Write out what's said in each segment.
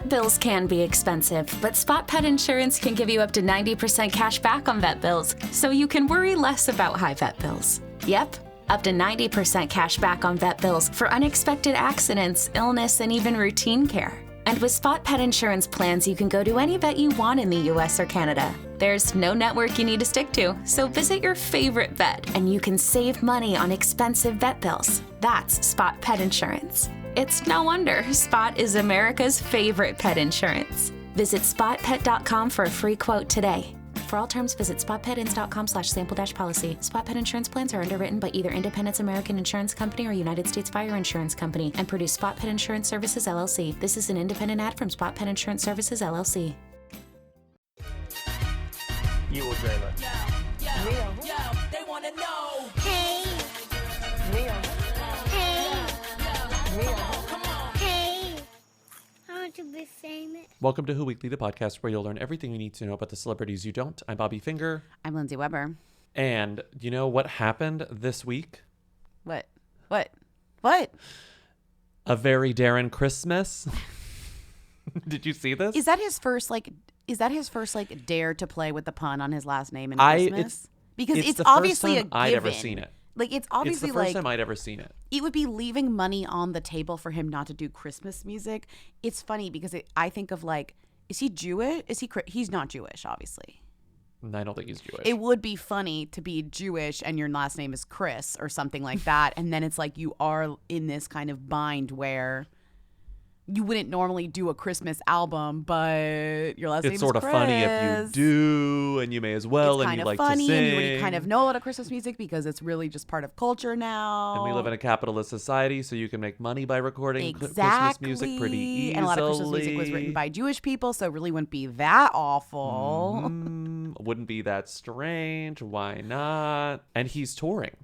Vet bills can be expensive, but Spot Pet Insurance can give you up to 90% cash back on vet bills, so you can worry less about high vet bills. Yep, up to 90% cash back on vet bills for unexpected accidents, illness, and even routine care. And with Spot Pet Insurance plans, you can go to any vet you want in the US or Canada. There's no network you need to stick to, so visit your favorite vet and you can save money on expensive vet bills. That's Spot Pet Insurance. It's no wonder Spot is America's favorite pet insurance. Visit spotpet.com for a free quote today. For all terms, visit spotpetins.com/sample-policy. Spot Pet Insurance plans are underwritten by either Independence American Insurance Company or United States Fire Insurance Company and produce Spot Pet Insurance Services, LLC. This is an independent ad from Spot Pet Insurance Services, LLC. You will dream it. Real. They want to know. Hey. Real. Hey. Real. Come on. Hey. I want to be famous. Welcome to Who Weekly, the podcast where you'll learn everything you need to know about the celebrities you don't. I'm Bobby Finger. I'm Lindsay Weber. And you know what happened this week? What? A very Darren Christmas. Did you see this? Is that his first dare to play with the pun on his last name in Christmas? Because it's the obviously first time a I'd given. ever seen it. Like it's obviously it's the first time I'd ever seen it. It would be leaving money on the table for him not to do Christmas music. It's funny because I think of like, is he Jewish? He's not Jewish, obviously. I don't think he's Jewish. It would be funny to be Jewish and your last name is Chris or something like that. And then it's like you are in this kind of bind where you wouldn't normally do a Christmas album, but your last name is Chris. It's sort of funny if you do, and you may as well, and you like to sing. It's kind of funny, and you already kind of know a lot of Christmas music because it's really just part of culture now. And we live in a capitalist society, so you can make money by recording Christmas music pretty easily. And a lot of Christmas music was written by Jewish people, so it really wouldn't be that awful. Wouldn't be that strange. Why not? And he's touring.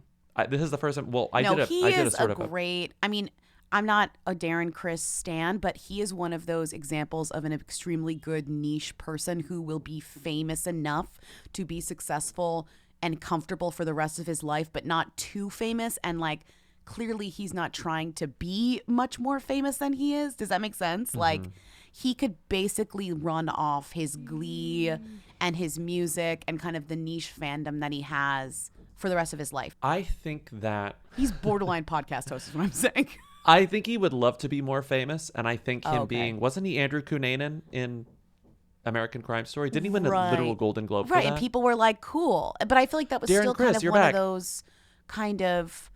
This is the first time. Well, I did a sort of great. I mean, I'm not a Darren Criss stan, but he is one of those examples of an extremely good niche person who will be famous enough to be successful and comfortable for the rest of his life, but not too famous. And like, clearly he's not trying to be much more famous than he is. Does that make sense? Mm-hmm. Like, he could basically run off his Glee and his music and kind of the niche fandom that he has for the rest of his life. I think that he's borderline podcast host is what I'm saying. I think he would love to be more famous, and I think him wasn't he Andrew Cunanan in American Crime Story? Didn't he win a literal Golden Globe for that? Right, and people were like, cool. But I feel like that was Darren still Criss, kind of you're one back. of those kind of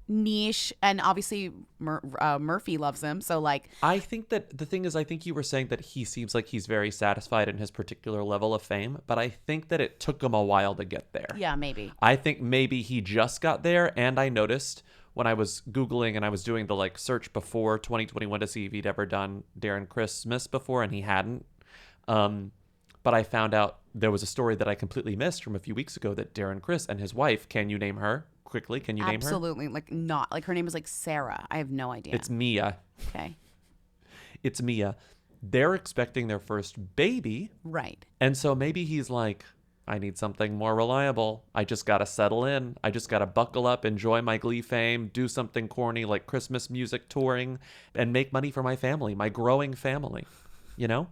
niche, and obviously Murphy loves him, so like. I think that the thing is, I think you were saying that he seems like he's very satisfied in his particular level of fame, but I think that it took him a while to get there. Yeah, maybe. I think maybe he just got there, and I noticed when I was Googling and I was doing the like search before 2021 to see if he'd ever done Darren Christmas before, and he hadn't. But I found out there was a story that I completely missed from a few weeks ago that Darren Criss and his wife, can you name her quickly? Can you name her? Absolutely. Like not like her name is like Sarah. I have no idea. It's Mia. Okay. It's Mia. They're expecting their first baby. Right. And so maybe he's like, I need something more reliable. I just got to settle in. I just got to buckle up, enjoy my Glee fame, do something corny like Christmas music touring, and make money for my family, my growing family, you know?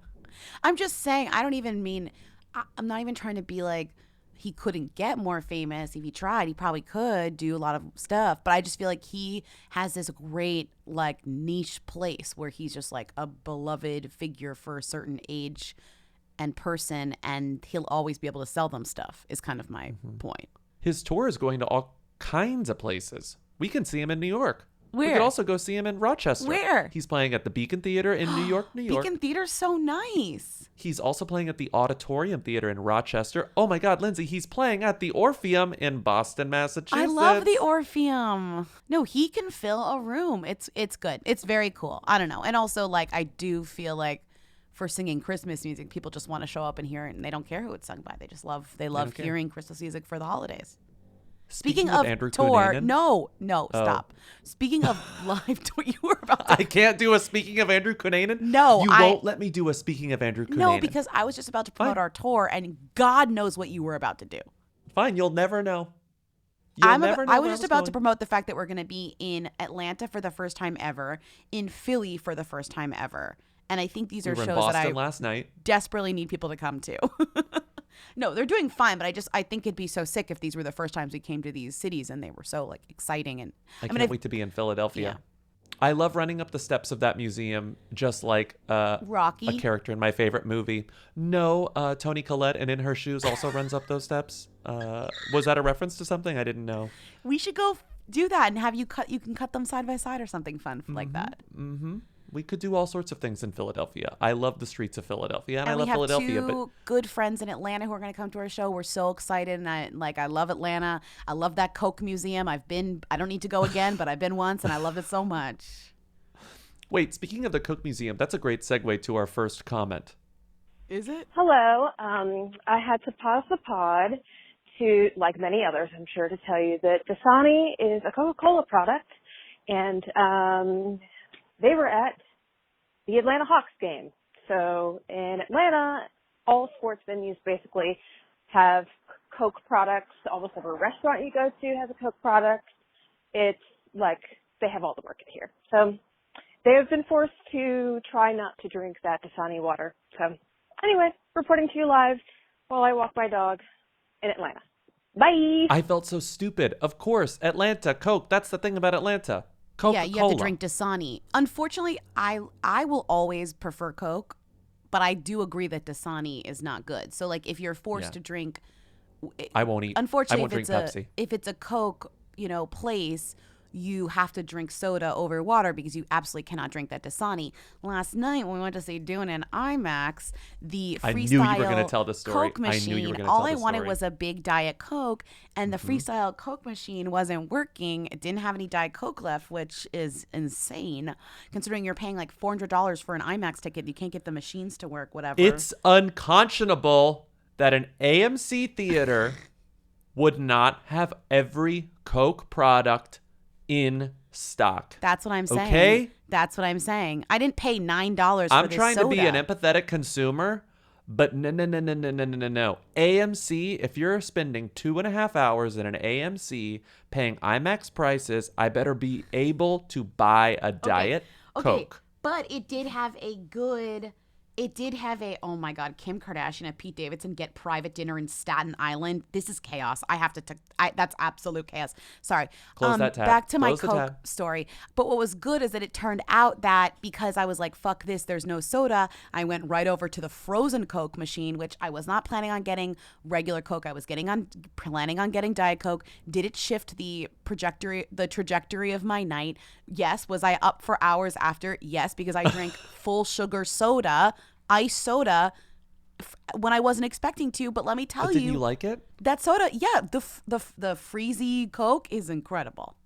I'm just saying, I don't even mean, I'm not even trying to be like, he couldn't get more famous if he tried. He probably could do a lot of stuff, but I just feel like he has this great like niche place where he's just like a beloved figure for a certain age and person, and he'll always be able to sell them stuff is kind of my point. His tour is going to all kinds of places. We can see him in New York. Where? We could also go see him in Rochester. Where? He's playing at the Beacon Theater in New York, New York. Beacon Theater's so nice. He's also playing at the Auditorium Theater in Rochester. Oh my God, Lindsay, he's playing at the Orpheum in Boston, Massachusetts. I love the Orpheum. No, he can fill a room. It's good. It's very cool. I don't know. And also, like, I do feel like for singing Christmas music, people just want to show up and hear it, and they don't care who it's sung by. They love hearing Christmas music for the holidays. Speaking of Andrew tour, Cunanan? no, stop. Speaking of live tour, you were about to. I can't do a Speaking of Andrew Cunanan? No, You won't let me do a Speaking of Andrew Cunanan. No, because I was just about to promote our tour, and God knows what you were about to do. Fine, you'll never know. You'll never know I where was just about going. to promote the fact that we're going to be in Atlanta for the first time ever, in Philly for the first time ever, And I think these We are were in shows that Boston I last night. desperately need people to come to. No, they're doing fine, but I think it'd be so sick if these were the first times we came to these cities and they were so like exciting. And I can't wait to be in Philadelphia. I love running up the steps of that museum just like Rocky. a character in my favorite movie. No, Toni Collette and In Her Shoes also runs up those steps. Was that a reference to something? I didn't know. We should go do that and have you can cut them side by side or something fun like that. Mm-hmm. We could do all sorts of things in Philadelphia. I love the streets of Philadelphia, and I love we have Philadelphia. two good friends in Atlanta who are going to come to our show. We're so excited, and I love Atlanta. I love that Coke Museum. I don't need to go again, but I've been once, and I loved it so much. Wait, speaking of the Coke Museum, that's a great segue to our first comment. Is it? Hello. I had to pause the pod to, like many others, I'm sure, to tell you that Dasani is a Coca-Cola product, and they were at the Atlanta Hawks game. So in Atlanta, all sports venues basically have Coke products. Almost every restaurant you go to has a Coke product. It's like they have all the market here. So they have been forced to try not to drink that Dasani water. So anyway, reporting to you live while I walk my dog in Atlanta. Bye. I felt so stupid. Of course, Atlanta, Coke. That's the thing about Atlanta. Coca-Cola. Yeah, you have to drink Dasani. Unfortunately, I will always prefer Coke, but I do agree that Dasani is not good. So like if you're forced to drink, I won't eat. Unfortunately, I won't drink Pepsi. If it's a Coke, place, you have to drink soda over water because you absolutely cannot drink that Dasani. Last night when we went to see Dune in IMAX, the freestyle I knew you were going to tell the story. Coke machine, I knew you were going to all tell the I wanted story. was a big Diet Coke, and the freestyle Coke machine wasn't working. It didn't have any Diet Coke left, which is insane considering you're paying like $400 for an IMAX ticket. You can't get the machines to work, whatever. It's unconscionable that an AMC theater would not have every Coke product in stock. That's what I'm saying. Okay? That's what I'm saying. I didn't pay $9 for this I'm trying to be soda. an empathetic consumer, but no. AMC, if you're spending 2.5 hours in an AMC paying IMAX prices, I better be able to buy a Diet Coke. But it did have oh my God, Kim Kardashian and Pete Davidson get private dinner in Staten Island. This is chaos. That's absolute chaos. Sorry. Close that tab. Back to my Close the Coke tab. story. But what was good is that it turned out that because I was like, fuck this, there's no soda, I went right over to the frozen Coke machine, which I was not planning on getting regular Coke. I was planning on getting Diet Coke. Did it shift the trajectory of my night? Yes. Was I up for hours after? Yes, because I drank full sugar soda, ice soda, when I wasn't expecting to. But let me tell Didn't you like it? that soda, yeah, the freezy Coke is incredible.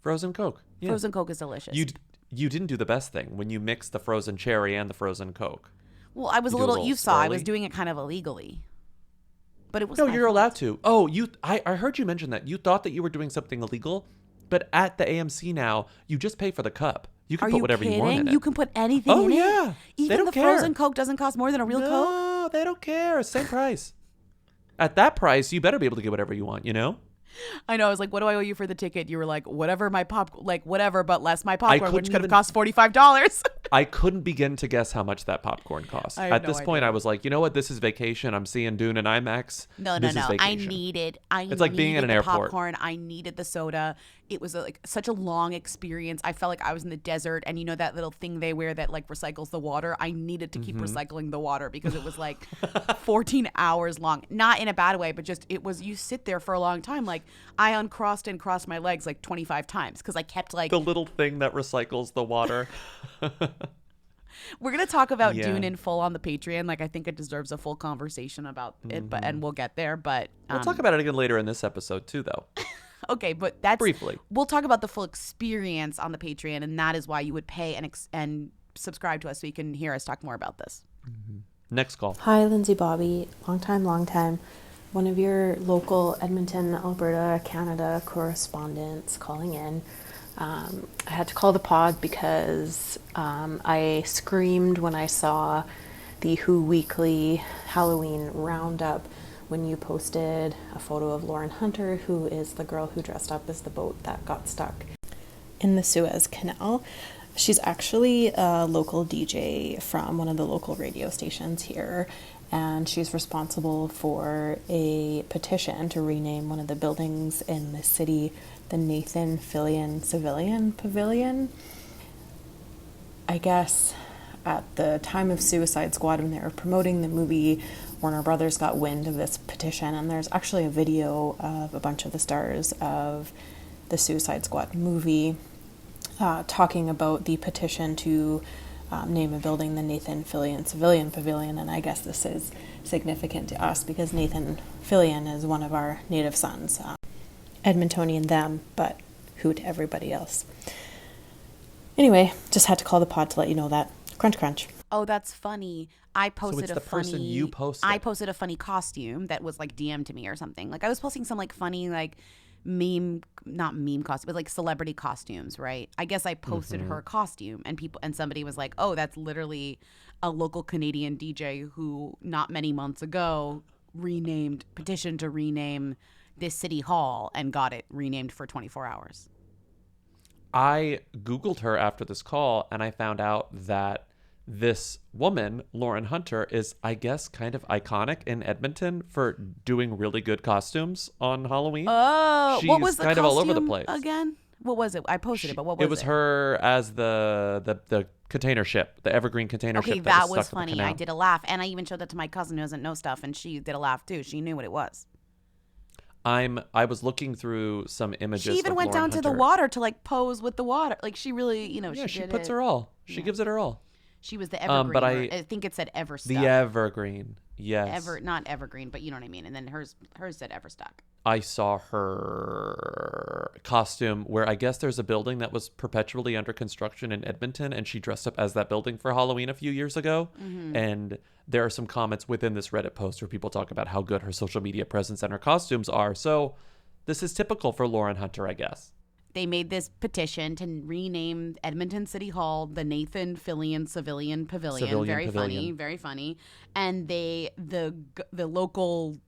Frozen Coke. Yeah. Frozen Coke is delicious. You didn't do the best thing when you mixed the frozen cherry and the frozen Coke. Well, I was You a do a little. little You saw I was swirly? doing it kind of illegally, but it was No, my you're fault. allowed to. Oh, I heard you mention that. You thought that you were doing something illegal, but at the AMC now, you just pay for the cup. You can Are put you whatever kidding? you want in it. You can put anything Oh, in it. yeah. They Even don't the care. frozen Coke doesn't cost more than a real Coke. No, they don't care. Same price. At that price, you better be able to get whatever you want, I know. I was like, "What do I owe you for the ticket?" You were like, "Whatever my whatever, but less my popcorn, which couldn't could have even- cost $45." I couldn't begin to guess how much that popcorn cost. I have At no this point, idea. I was like, you know what? This is vacation. I'm seeing Dune and IMAX. No. This is I vacation. It's like being in an the airport. popcorn. I needed the soda. It was like such a long experience. I felt like I was in the desert, and that little thing they wear that like recycles the water. I needed to keep recycling the water because it was like 14 hours long. Not in a bad way, but just you sit there for a long time. Like I uncrossed and crossed my legs like 25 times because I kept like The little thing that recycles the water. We're gonna talk about Yeah. Dune in full on the Patreon. Like I think it deserves a full conversation about it, and we'll get there. But We'll talk about it again later in this episode too, though. okay, but that's Briefly. We'll talk about the full experience on the Patreon, and that is why you would pay and subscribe to us so you can hear us talk more about this. Next call. Hi, Lindsay Bobby. Long time. One of your local Edmonton, Alberta, Canada correspondents calling in. I had to call the pod because I screamed when I saw the Who Weekly Halloween roundup when you posted a photo of Lauren Hunter, who is the girl who dressed up as the boat that got stuck in the Suez Canal. She's actually a local DJ from one of the local radio stations here, and she's responsible for a petition to rename one of the buildings in the city the Nathan Fillion Civilian Pavilion. I guess at the time of Suicide Squad, when they were promoting the movie, Warner Brothers got wind of this petition, and there's actually a video of a bunch of the stars of the Suicide Squad movie talking about the petition to name a building the Nathan Fillion Civilian Pavilion. And I guess this is significant to us because Nathan Fillion is one of our native sons. Edmontonian them, but who to everybody else. Anyway, just had to call the pod to let you know that. Crunch, crunch. Oh, that's funny. I posted it's the person you posted. I posted a funny costume that was like DM'd to me or something. Like I was posting some like funny like not meme costume, but like celebrity costumes, right? I guess I posted her costume and somebody was like, "Oh, that's literally a local Canadian DJ who not many months ago petitioned to rename this city hall and got it renamed for 24 hours." I Googled her after this call, and I found out that this woman, Lauren Hunter, is, I guess, kind of iconic in Edmonton for doing really good costumes on Halloween. Oh, she's what was the kind of all over the place again? What was it? I posted it, but what was it? It was her as the container ship, the evergreen container ship. Okay, that was stuck to the funny. canal. I did a laugh, and I even showed that to my cousin who doesn't know stuff, and she did a laugh too. She knew what it was. I was looking through some images. She even went Lauren down to the Hunter. water to like pose with the water. Like she really, She puts her all. She gives it her all. She was the evergreen. But I think it said Everstuck. The evergreen, yes. Not evergreen, but you know what I mean. And then hers said Everstuck. I saw her costume where I guess there's a building that was perpetually under construction in Edmonton, and she dressed up as that building for Halloween a few years ago. Mm-hmm. And there are some comments within this Reddit post where people talk about how good her social media presence and her costumes are. So this is typical for Lauren Hunter, I guess. They made this petition to rename Edmonton City Hall the Nathan Fillion Civilian Pavilion. Very funny. And the local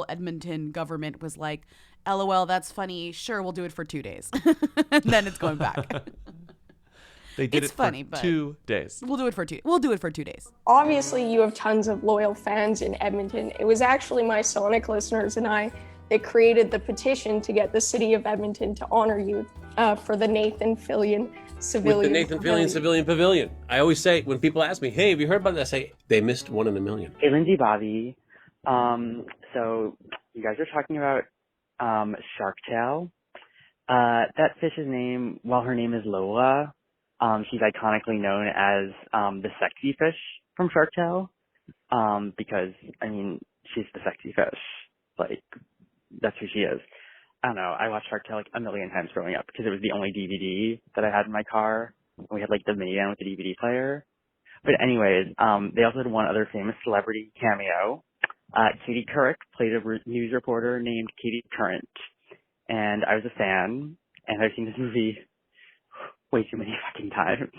Edmonton government was like, "LOL, that's funny. Sure, we'll do it for 2 days." And then it's going back. They did it's it funny, for but 2 days. We'll do it for 2 days. Obviously, you have tons of loyal fans in Edmonton. It was actually my Sonic listeners and I that created the petition to get the city of Edmonton to honor you for the Nathan Fillion Civilian With the Nathan Fillion Civilian Pavilion. I always say, when people ask me, "Hey, have you heard about that?" I say, they missed 1 in a million. Hey, Lindsay, Bobby. So you guys are talking about Shark Tale. That fish's name, while her name is Lola, she's iconically known as the sexy fish from Shark Tale, because, I mean, she's the sexy fish. Like, that's who she is. I don't know. I watched Shark Tale like a million times growing up because it was the only DVD that I had in my car. We had like the minivan with the DVD player. But anyways, they also had one other famous celebrity cameo. Katie Couric played a news reporter named Katie Current. And I was a fan, and I've seen this movie way too many fucking times.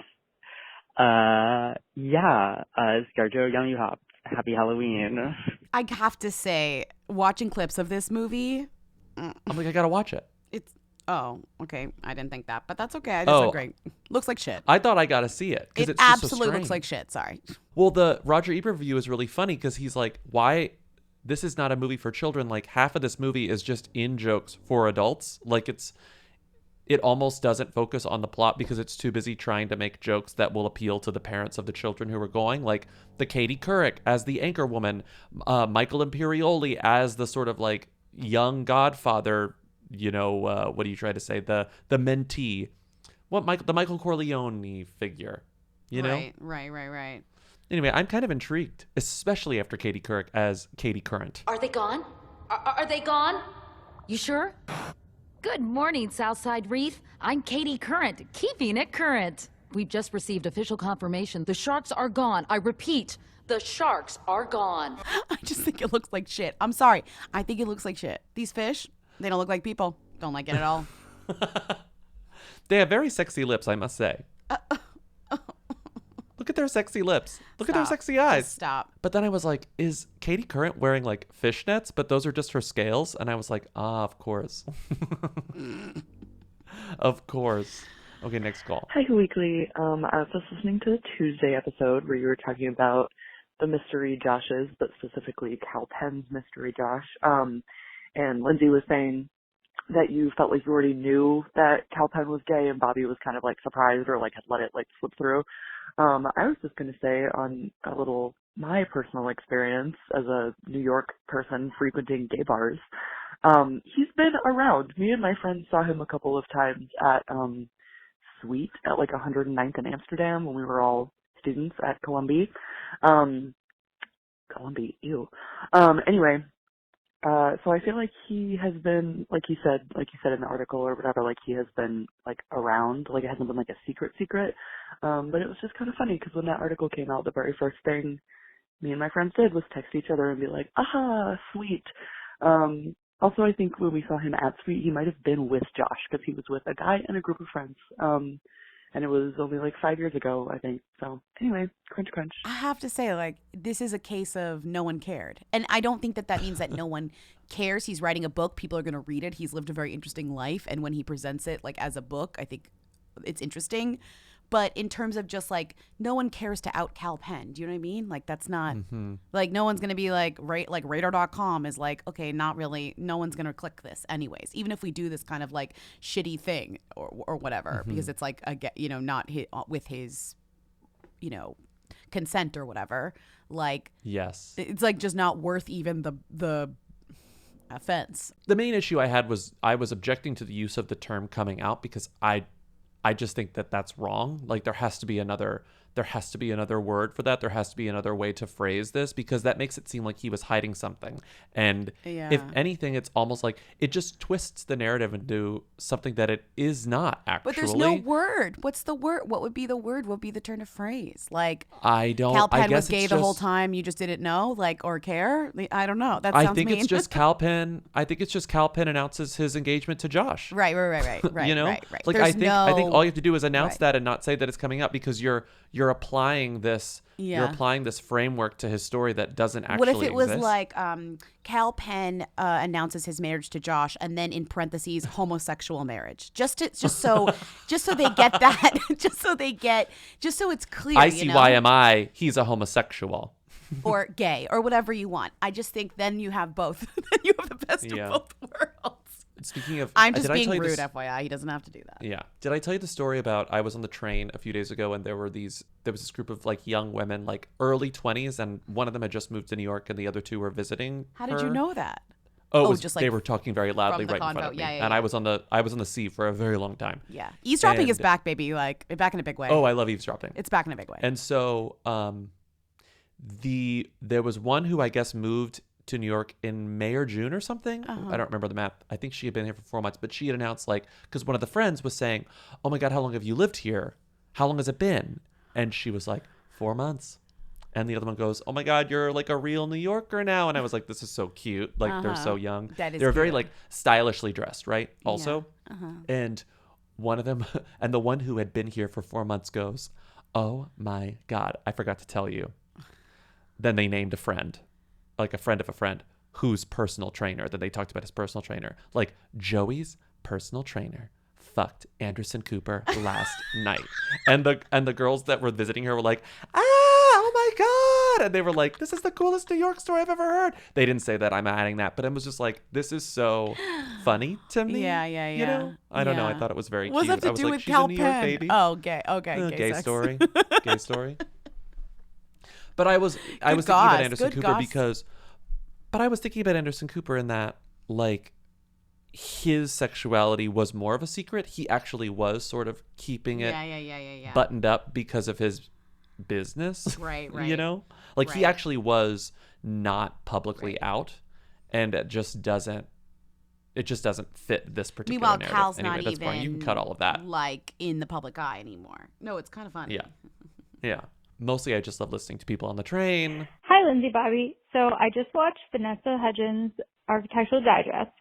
Scarjo Young Hop. Happy Halloween. I have to say, watching clips of this movie, I'm like, I gotta watch it. Okay. I didn't think that, but that's okay. I just agree. Looks like shit. I thought I gotta see it because It it's just so absolutely looks strange. like shit. Sorry. Well, the Roger Ebert review is really funny because he's like, why? This is not a movie for children. Like, half of this movie is just in jokes for adults. Like, it almost doesn't focus on the plot because it's too busy trying to make jokes that will appeal to the parents of the children who are going. Like the Katie Couric as the anchor woman, Michael Imperioli as the sort of like young godfather, what do you try to say? The mentee. The Michael Corleone figure, know? Right. Anyway, I'm kind of intrigued, especially after Katie Couric as Katie Current. Are they gone? Are they gone? You sure? Good morning, Southside Reef. I'm Katie Current, keeping it current. We've just received official confirmation. The sharks are gone. I repeat, the sharks are gone. I just think it looks like shit. I'm sorry. I think it looks like shit. These fish, they don't look like people. Don't like it at all. They have very sexy lips, I must say. Look at their sexy lips. Look at their sexy eyes. Just stop. But then I was like, is Katie Current wearing like fishnets? But those are just her scales. And I was like, of course. Of course. Okay, next call. Hi, Weekly. I was just listening to the Tuesday episode where you were talking about the mystery Joshes, but specifically Cal Penn's mystery Josh. And Lindsay was saying that you felt like you already knew that Cal Penn was gay, and Bobby was kind of like surprised or like had let it like slip through. I was just going to say on a little my personal experience as a New York person frequenting gay bars. He's been around. Me and my friends saw him a couple of times at Sweet at like 109th in Amsterdam when we were all students at Columbia. Columbia, ew. Anyway, so I feel like he has been, like you said in the article or whatever, like he has been like around, like it hasn't been like a secret. But it was just kind of funny because when that article came out, the very first thing me and my friends did was text each other and be like, aha, Sweet. Also, I think when we saw him at Sweet, he might have been with Josh because he was with a guy and a group of friends. And it was only like 5 years ago, I think. So anyway, crunch. I have to say, like, this is a case of no one cared. And I don't think that means that no one cares. He's writing a book. People are going to read it. He's lived a very interesting life. And when he presents it, like, as a book, I think it's interesting. But in terms of just, like, no one cares to out Cal Penn. Do you know what I mean? Like, that's not, like, no one's going to be like radar.com is like, okay, not really. No one's going to click this anyways. Even if we do this kind of, like, shitty thing or whatever, because it's, like, not with his, consent or whatever. Like, yes. It's, like, just not worth even the offense. The main issue I had was I was objecting to the use of the term coming out because I just think that that's wrong. Like there has to be another word for that. There has to be another way to phrase this because that makes it seem like he was hiding something. And if anything, it's almost like it just twists the narrative into something that it is not actually. But there's no word. What's the word? What would be the word? What would be the turn of phrase? Like Cal Penn was gay the whole time. You just didn't know, like, or care. I don't know. That sounds mean. It's just Cal Penn. I think it's just Cal Penn announces his engagement to Josh. Right. You know, right. Like I think all you have to do is announce that and not say that it's coming up because you're applying this framework to his story that doesn't actually exist. What if it was like Cal Penn announces his marriage to Josh and then in parentheses homosexual marriage just so they get that just so it's clear. ICYMI, he's a homosexual or gay or whatever you want. I just think then you have both. You have the best of both worlds. Speaking of, I'm just being rude, FYI. He doesn't have to do that. Yeah. Did I tell you the story about I was on the train a few days ago and there was this group of like young women, like early 20s, and one of them had just moved to New York and the other two were visiting. How did you know that? Just like they were talking very loudly right in front of me. And I was on the sea for a very long time. Yeah. Eavesdropping is back, baby. Like back in a big way. Oh, I love eavesdropping. It's back in a big way. And so there was one who I guess moved to New York in May or June or something. I don't remember the math. I think she had been here for 4 months, but she had announced because one of the friends was saying, oh my God, how long have you lived here? How long has it been? And she was like, 4 months. And the other one goes, oh my God, you're like a real New Yorker now. And I was like, this is so cute. Like they're so young. They're very like stylishly dressed, right? Also. Yeah. And one of them, and the one who had been here for 4 months goes, oh my God, I forgot to tell you. Then they named a friend. Like a friend of a friend whose personal trainer, that they talked about his personal trainer. Like Joey's personal trainer fucked Anderson Cooper last night. And the girls that were visiting her were like, oh my God. And they were like, this is the coolest New York story I've ever heard. They didn't say that, I'm adding that, but it was just like, this is so funny to me. Yeah. You know? I don't know. I thought it was very cute. What's that to do with Cal Penn? She's a New York baby. Oh, gay. Okay. Gay story. Gay story. But I was thinking about Anderson Cooper but I was thinking about Anderson Cooper in that, like, his sexuality was more of a secret. He actually was sort of keeping it buttoned up because of his business. Right. You know? Like, he actually was not publicly out, and it just doesn't fit this particular narrative. Meanwhile, Cal's anyway, not that's even fine. You can cut all of that. Like, in the public eye anymore. No, it's kind of funny. Yeah. Mostly I just love listening to people on the train. Hi, Lindsay Bobby. So I just watched Vanessa Hudgens' Architectural Digest.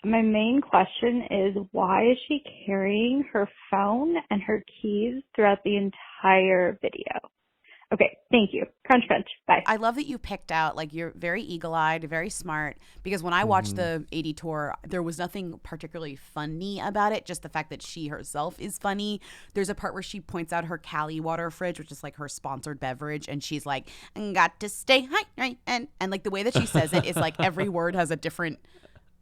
And my main question is, why is she carrying her phone and her keys throughout the entire video? Okay, thank you. Crunch, crunch. Bye. I love that you picked out, like, you're very eagle-eyed, very smart, because when I watched the 80 tour, there was nothing particularly funny about it, just the fact that she herself is funny. There's a part where she points out her Cali water fridge, which is like her sponsored beverage, and she's like, got to stay high, and like the way that she says it is like every word has a different,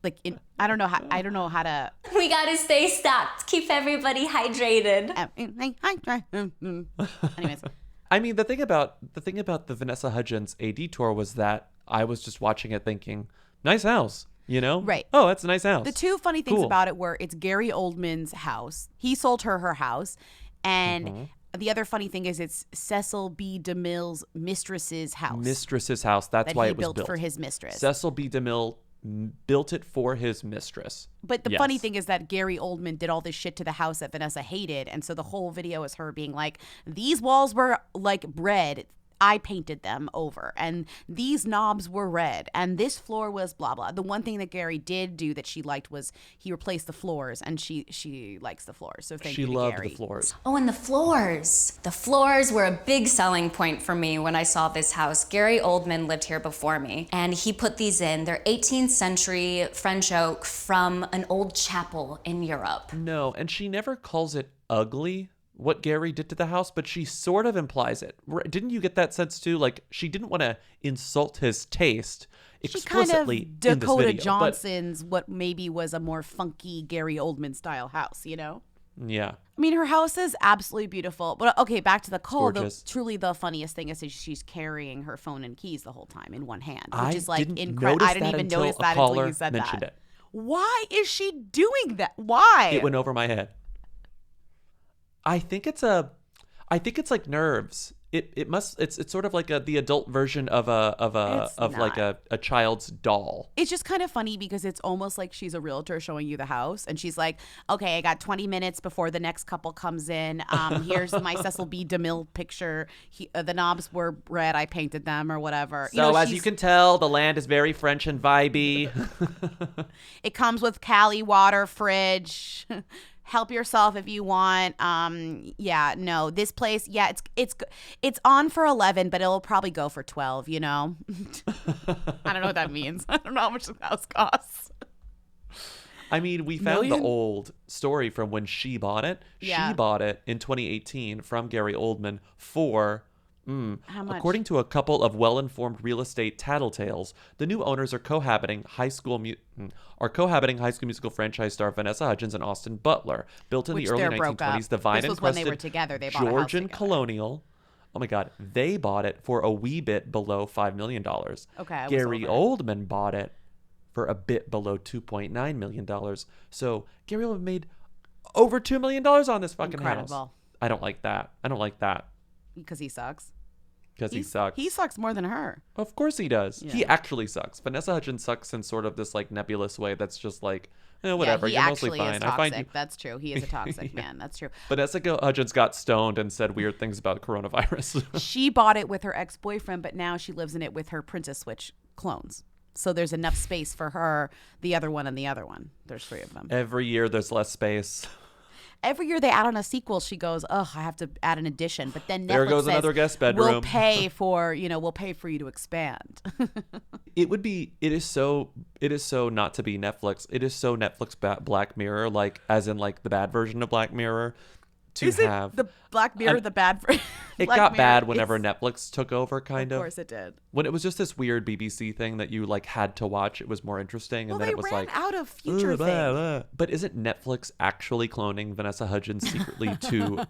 like, I don't know how to. We gotta stay stocked. Keep everybody hydrated. Anyways. I mean, the thing about the Vanessa Hudgens AD tour was that I was just watching it thinking, nice house, you know? Right. Oh, that's a nice house. The two funny things Cool. about it were it's Gary Oldman's house. He sold her house. And the other funny thing is it's Cecil B. DeMille's mistress's house. Mistress's house. That's why it was built for his mistress. Cecil B. DeMille built it for his mistress. But the funny thing is that Gary Oldman did all this shit to the house that Vanessa hated. And so the whole video is her being like, these walls were like bread. I painted them over, and these knobs were red, and this floor was blah blah. The one thing that Gary did do that she liked was he replaced the floors, and she likes the floors. So thank you to Gary. She loved the floors. Oh, and the floors. The floors were a big selling point for me when I saw this house. Gary Oldman lived here before me, and he put these in. They're 18th century French oak from an old chapel in Europe. No, and she never calls it ugly, what Gary did to the house, but she sort of implies it. Didn't you get that sense too? Like, she didn't want to insult his taste explicitly she kind of in this Dakota video, Johnson's what maybe was a more funky Gary Oldman style house, you know? Yeah. I mean, her house is absolutely beautiful. But okay, back to the call. Truly the funniest thing is that she's carrying her phone and keys the whole time in one hand, which is like incredible. I didn't even notice that until you said that. It. Why is she doing that? Why? It went over my head. I think it's like nerves. It's sort of like the adult version of a child's doll. It's just kind of funny because it's almost like she's a realtor showing you the house, and she's like, "Okay, I got 20 minutes before the next couple comes in. Here's my Cecil B. DeMille picture. The knobs were red. I painted them, or whatever." So as you can tell, the land is very French and vibey. It comes with Cali water fridge. Help yourself if you want. This place, it's on for 11, but it'll probably go for 12, you know? I don't know what that means. I don't know how much the house costs. I mean, we found the old story from when she bought it. Yeah. She bought it in 2018 from Gary Oldman for... How much? According to a couple of well-informed real estate tattletales, the new owners are cohabiting High School Musical franchise star Vanessa Hudgens and Austin Butler. Built in the early 1920s, the vine this was when they were together. They bought Georgian a house colonial. Oh my God, they bought it for a wee bit below $5 million. Okay, Gary Oldman bought it for a bit below $2.9 million. So Gary Oldman made over $2 million on this fucking house. I don't like that. Because he sucks. Because he sucks. He sucks more than her. Of course he does. Yeah. He actually sucks. Vanessa Hudgens sucks in sort of this like nebulous way that's just like, whatever. Yeah, You're mostly fine. Is toxic. I find you. That's true. He is a toxic man. That's true. Vanessa Hudgens got stoned and said weird things about coronavirus. She bought it with her ex-boyfriend, but now she lives in it with her Princess Switch clones. So there's enough space for her, the other one, and the other one. There's 3 of them. Every year there's less space. Every year they add on a sequel, she goes, "Ugh, I have to add an addition." But then Netflix there goes says, another guest bedroom. We'll pay for you to expand. It is so not to be Netflix. It is so Netflix Black Mirror, like as in like the bad version of Black Mirror. Is it the Black Mirror the bad version? It got bad whenever Netflix took over, kind of. Of course it did. When it was just this weird BBC thing that you like had to watch, it was more interesting. And then it was like out of future things. But isn't Netflix actually cloning Vanessa Hudgens secretly to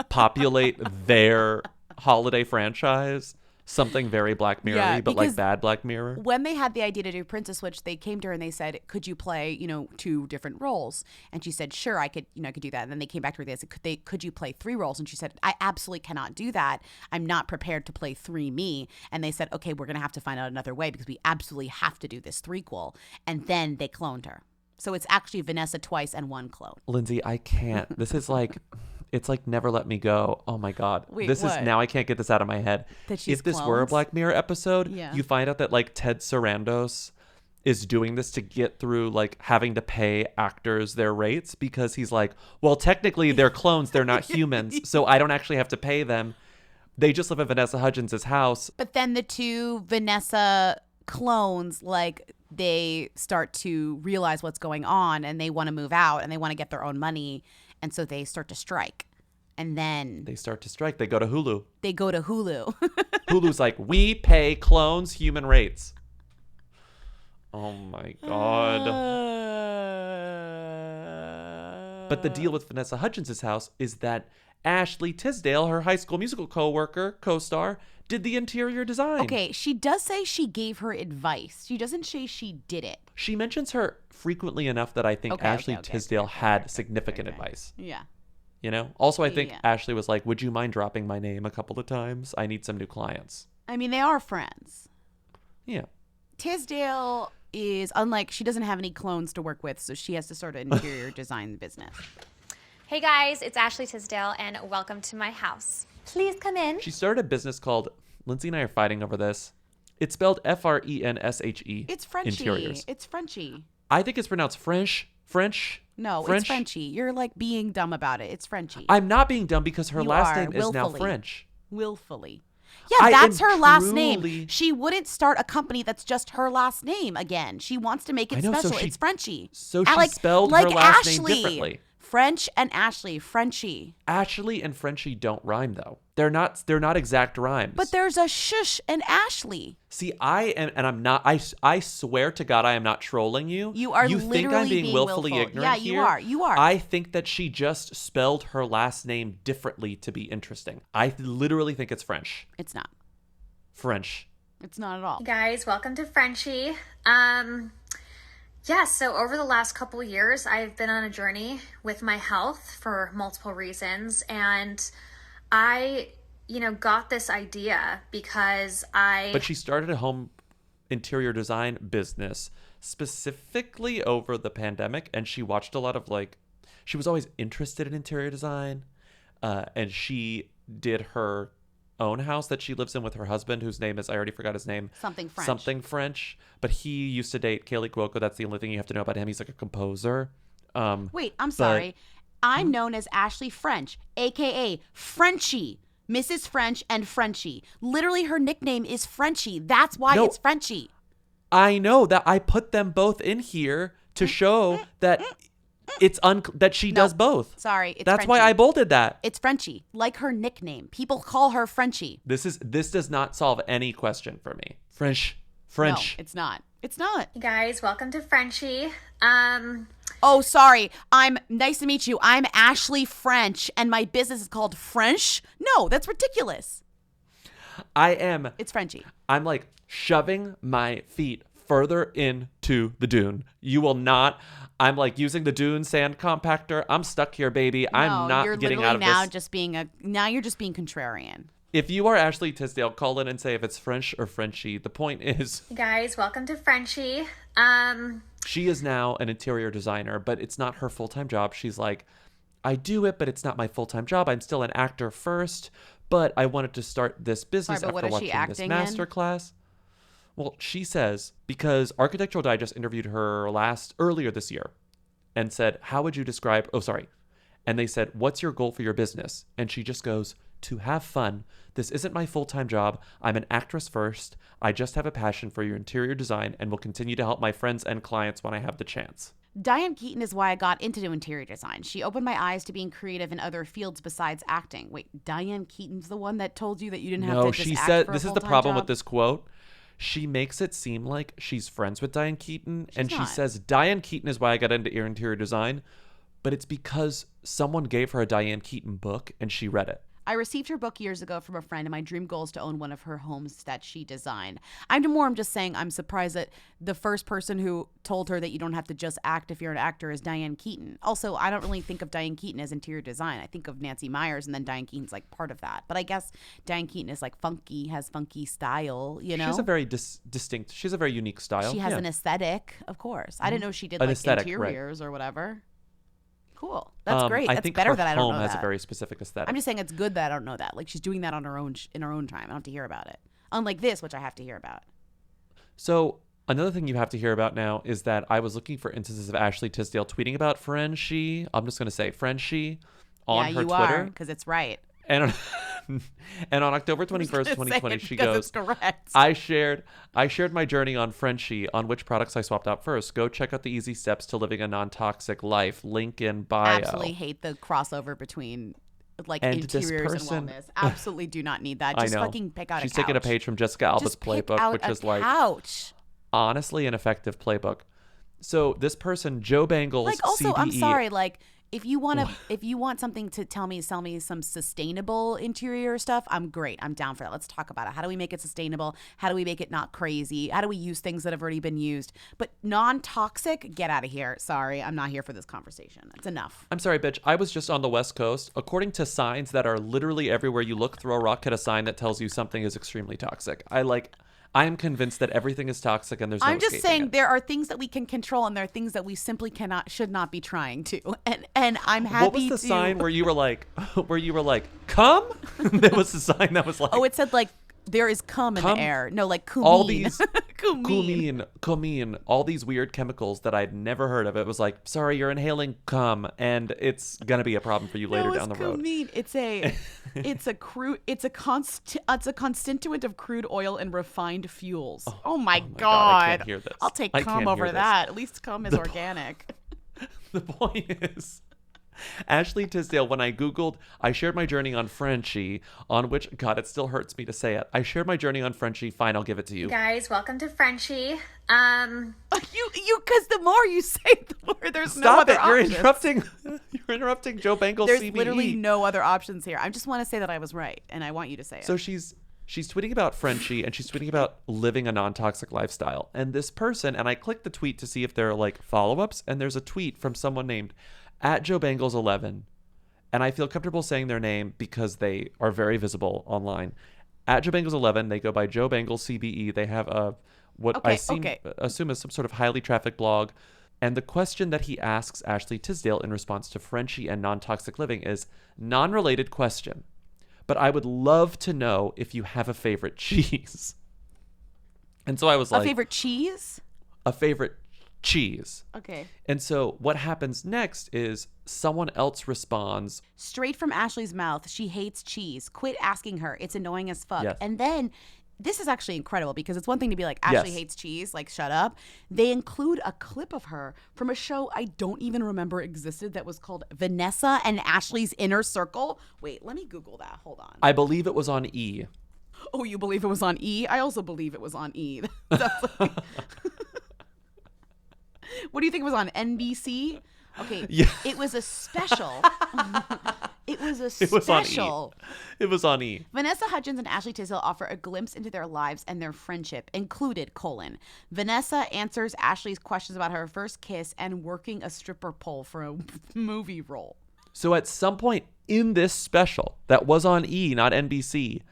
populate their holiday franchise? Something very Black Mirror-y, but like bad Black Mirror. When they had the idea to do Princess Switch, they came to her and they said, "Could you play, 2 different roles?" And she said, "Sure, I could do that." And then they came back to her and they said, "Could you play 3 roles?" And she said, "I absolutely cannot do that. I'm not prepared to play 3 me." And they said, "Okay, we're going to have to find out another way because we absolutely have to do this threequel." And then they cloned her. So it's actually Vanessa twice and 1 clone. Lindsay, I can't. This is like... It's like Never Let Me Go. Oh my God. Wait, this what? is now I can't get this out of my head. That she's if this were a clones? Black Mirror episode, Yeah. you find out that like Ted Sarandos is doing this to get through like having to pay actors their rates because he's like, well, technically they're clones, they're not humans, so I don't actually have to pay them. They just live at Vanessa Hudgens' house. But then the two Vanessa clones, like, they start to realize what's going on and they want to move out and they want to get their own money. And so they start to strike. And then They start to strike. They go to Hulu. they go to Hulu. Hulu's like, we pay clones human rates. Oh my God. But the deal with Vanessa Hudgens' house is that Ashley Tisdale, her High School Musical co-star, did the interior design. Okay, she does say she gave her advice. She doesn't say she did it. She mentions her frequently enough that I think Ashley Tisdale had significant advice. Yeah. You know? Also, I think Yeah. Ashley was like, would you mind dropping my name a couple of times? I need some new clients. I mean, they are friends. Yeah. Tisdale is, unlike, she doesn't have any clones to work with, so she has to start an interior design business. Hey guys, it's Ashley Tisdale, and welcome to my house. Please come in. She started a business called, Lindsay and I are fighting over this. It's spelled Frenshe. It's Frenchy. Interiors. It's Frenchy. I think it's pronounced French. No, French? it's Frenchy. You're like being dumb about it. It's Frenchy. I'm not being dumb because her You last are, name is now willfully. French. Willfully. Yeah, I that's am her last truly- name. She wouldn't start a company that's just her last name again. She wants to make it I know, so special. she- It's Frenchy. so she spelled her last name differently. French and Ashley. Frenchy. Ashley and Frenchie don't rhyme though. They're not exact rhymes. But there's a shush and Ashley. See, I am, and I'm not. I swear to God, I am not trolling you. You are You think I'm literally being being willfully willful. ignorant Yeah, here? you are. You are. I think that she just spelled her last name differently to be interesting. I literally think it's French. It's not. French. It's not at all. Hey guys, welcome to Frenshe. Yeah, so over the last couple of years, I've been on a journey with my health for multiple reasons, and I, got this idea because But she started a home interior design business specifically over the pandemic, and she watched a lot of she was always interested in interior design, and she did her own house that she lives in with her husband, whose name is, I already forgot his name. Something French. But he used to date Kaylee Cuoco. That's the only thing you have to know about him. He's like a composer. Wait, I'm sorry. I'm known as Ashley French, a.k.a. Frenchie. Mrs. French and Frenchie. Literally, her nickname is Frenchie. That's why No. it's Frenchie. I know that I put them both in here to show that it's that she does both. Sorry, it's That's why Frenchie. I bolded that. It's Frenchie, like her nickname. People call her Frenchie. This does not solve any question for me. French. No, it's not. It's not. Hey guys, welcome to Frenshe. Oh, sorry. Nice to meet you. I'm Ashley French, and my business is called Frenshe. No, that's ridiculous. It's Frenchie. I'm like shoving my feet further into the dune. You will not. I'm like using the dune sand compactor. I'm stuck here, baby. I'm not you're getting literally out of now this. now you're just being contrarian. If you are Ashley Tisdale, call in and say if it's French or Frenchy. The point is, Hey guys, welcome to Frenshe. she is now an interior designer, but it's not her full-time job. She's like, I do it, but it's not my full-time job. I'm still an actor first, but I wanted to start this business Sorry, but what after is she watching this acting master in? class. Well, she says, because Architectural Digest interviewed her earlier this year and said, how would you describe, and they said, what's your goal for your business? And she just goes, to have fun. This isn't my full-time job. I'm an actress first. I just have a passion for your interior design and will continue to help my friends and clients when I have the chance. Diane Keaton is why I got into interior design. She opened my eyes to being creative in other fields besides acting. Wait, Diane Keaton's the one that told you that you didn't have to just she act said, for a this is the full-time problem job? with this quote. She makes it seem like she's friends with Diane Keaton, and she not. says, Diane Keaton is why I got into interior design, but it's because someone gave her a Diane Keaton book and she read it. I received her book years ago from a friend, and my dream goal is to own one of her homes that she designed. I'm just saying I'm surprised that the first person who told her that you don't have to just act if you're an actor is Diane Keaton. Also, I don't really think of Diane Keaton as interior design. I think of Nancy Meyers, and then Diane Keaton's like part of that. But I guess Diane Keaton is like funky, has funky style, you know? She has a very distinct, she has a very unique style. She has Yeah. an aesthetic, of course. I didn't know she did An like aesthetic, right. interiors or whatever. Cool. That's great. I That's think better her that I don't home know has that. a very specific aesthetic. I'm just saying it's good that I don't know that. Like she's doing that on her own in her own time. I don't have to hear about it. Unlike this, which I have to hear about. So another thing you have to hear about now is that I was looking for instances of Ashley Tisdale tweeting about Frenshe. I'm just going to say Frenshe on yeah, her you Twitter. are because it's right. And And on October 21st, 2020, she because goes, it's correct. I shared my journey on Frenshe on which products I swapped out first. Go check out the easy steps to living a non-toxic life. Link in bio. Absolutely hate the crossover between like And this interiors person- and wellness. Absolutely do not need that. Just I know. fucking pick out She's a couch. taking a page from Jessica Alba's Just pick playbook, out which a is like couch. honestly an effective playbook. So this person, Joe Bangles, Like also, CBE, I'm sorry, like if you want something to sell me some sustainable interior stuff, I'm great. I'm down for that. Let's talk about it. How do we make it sustainable? How do we make it not crazy? How do we use things that have already been used? But non-toxic, get out of here. Sorry, I'm not here for this conversation. That's enough. I'm sorry, bitch. I was just on the West Coast. According to signs that are literally everywhere you look, throw a rock at a sign that tells you something is extremely toxic. I am convinced that everything is toxic and there's no I'm just escaping saying it. there are things that we can control and there are things that we simply should not be trying to. And I'm happy What was the to. sign where you were like, come? There was a sign that was like, Oh, it said like there is cum in the air. No, like cumine. all these Cumine. cumine, all these weird chemicals that I'd never heard of. It was like, sorry, you're inhaling cum, and it's gonna be a problem for you later No, down the road. Cumine. It's a constituent of crude oil and refined fuels. Oh my God, I can't hear this. I'll take I cum can't over hear this. that. At least cum is organic. The point is, Ashley Tisdale, when I Googled, I shared my journey on Frenshe, on which, God, it still hurts me to say it. I shared my journey on Frenshe. Fine, I'll give it to you. Guys, welcome to Frenshe. Because the more you say, the more there's no Stop other it! You're options. interrupting Joe Bangles. There's CBE. literally no other options here. I just want to say that I was right, and I want you to say it. So she's tweeting about Frenshe, and she's tweeting about living a non-toxic lifestyle. And this person, and I clicked the tweet to see if there are like follow-ups, and there's a tweet from someone named @JoeBangles11, and I feel comfortable saying their name because they are very visible online. @JoeBangles11, they go by Joe Bangles CBE. They have assume is some sort of highly trafficked blog. And the question that he asks Ashley Tisdale in response to Frenshe and non-toxic living is non-related question, but I would love to know if you have a favorite cheese. And so I was like, a favorite cheese? A favorite cheese. Okay. And so what happens next is someone else responds. Straight from Ashley's mouth, she hates cheese. Quit asking her. It's annoying as fuck. Yes. And then this is actually incredible because it's one thing to be like, Ashley hates cheese, like shut up. They include a clip of her from a show I don't even remember existed that was called Vanessa and Ashley's Inner Circle. Wait, let me Google that. Hold on. I believe it was on E. Oh, you believe it was on E? I also believe it was on E. That's like... What do you think it was on NBC? Okay, yeah. It was a special. It was a It was on E. special. It was on E. Vanessa Hudgens and Ashley Tisdale offer a glimpse into their lives and their friendship, included, Vanessa answers Ashley's questions about her first kiss and working a stripper pole for a movie role. So at some point in this special that was on E, not NBC,